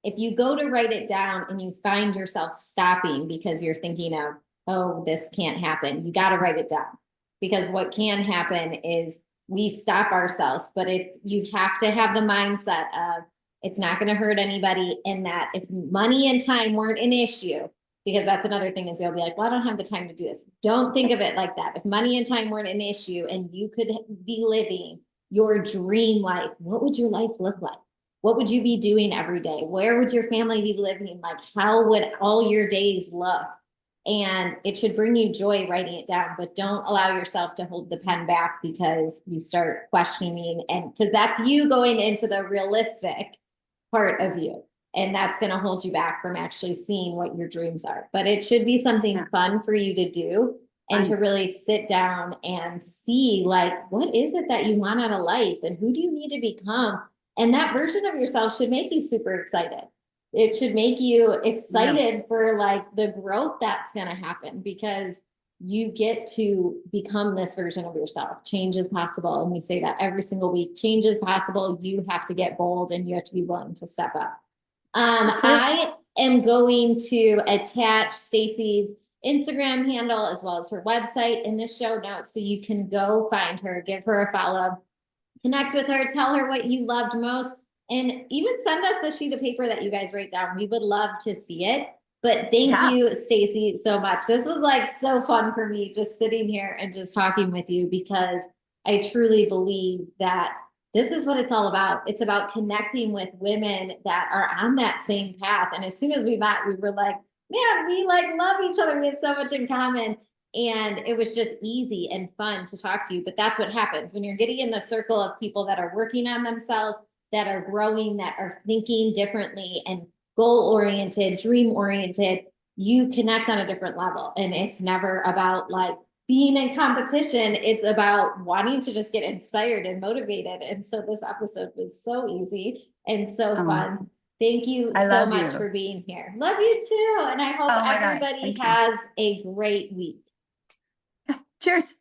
If you go to write it down and you find yourself stopping because you're thinking of, oh, this can't happen, you got to write it down. Because what can happen is we stop ourselves, but you have to have the mindset of, it's not going to hurt anybody, and that if money and time weren't an issue, because that's another thing is they'll be like, well, I don't have the time to do this. Don't think of it like that. If money and time weren't an issue and you could be living your dream life, what would your life look like? What would you be doing every day? Where would your family be living? Like, how would all your days look? And it should bring you joy writing it down, but don't allow yourself to hold the pen back because you start questioning, and because that's you going into the realistic part of you. And that's going to hold you back from actually seeing what your dreams are. But it should be something fun for you to do, and to really sit down and see, like, what is it that you want out of life and who do you need to become? And that version of yourself should make you super excited. It should make you excited for like the growth that's going to happen, because you get to become this version of yourself. Change is possible. And we say that every single week. Change is possible. You have to get bold and you have to be willing to step up. I am going to attach Stacy's Instagram handle as well as her website in the show notes, so you can go find her, give her a follow, connect with her, tell her what you loved most, and even send us the sheet of paper that you guys write down. We would love to see it. But thank you, Stacy, so much. This was like so fun for me, just sitting here and just talking with you, because I truly believe that this is what it's all about. It's about connecting with women that are on that same path. And as soon as we met, we were like, man, we like love each other. We have so much in common. And it was just easy and fun to talk to you. But that's what happens when you're getting in the circle of people that are working on themselves, that are growing, that are thinking differently and goal-oriented, dream-oriented. You connect on a different level. And it's never about like being in competition, it's about wanting to just get inspired and motivated. And so this episode was so easy and so fun. Thank you I so love much you. for being here. Love you too. And I hope Oh my gosh, everybody thank you. has a great week. Cheers.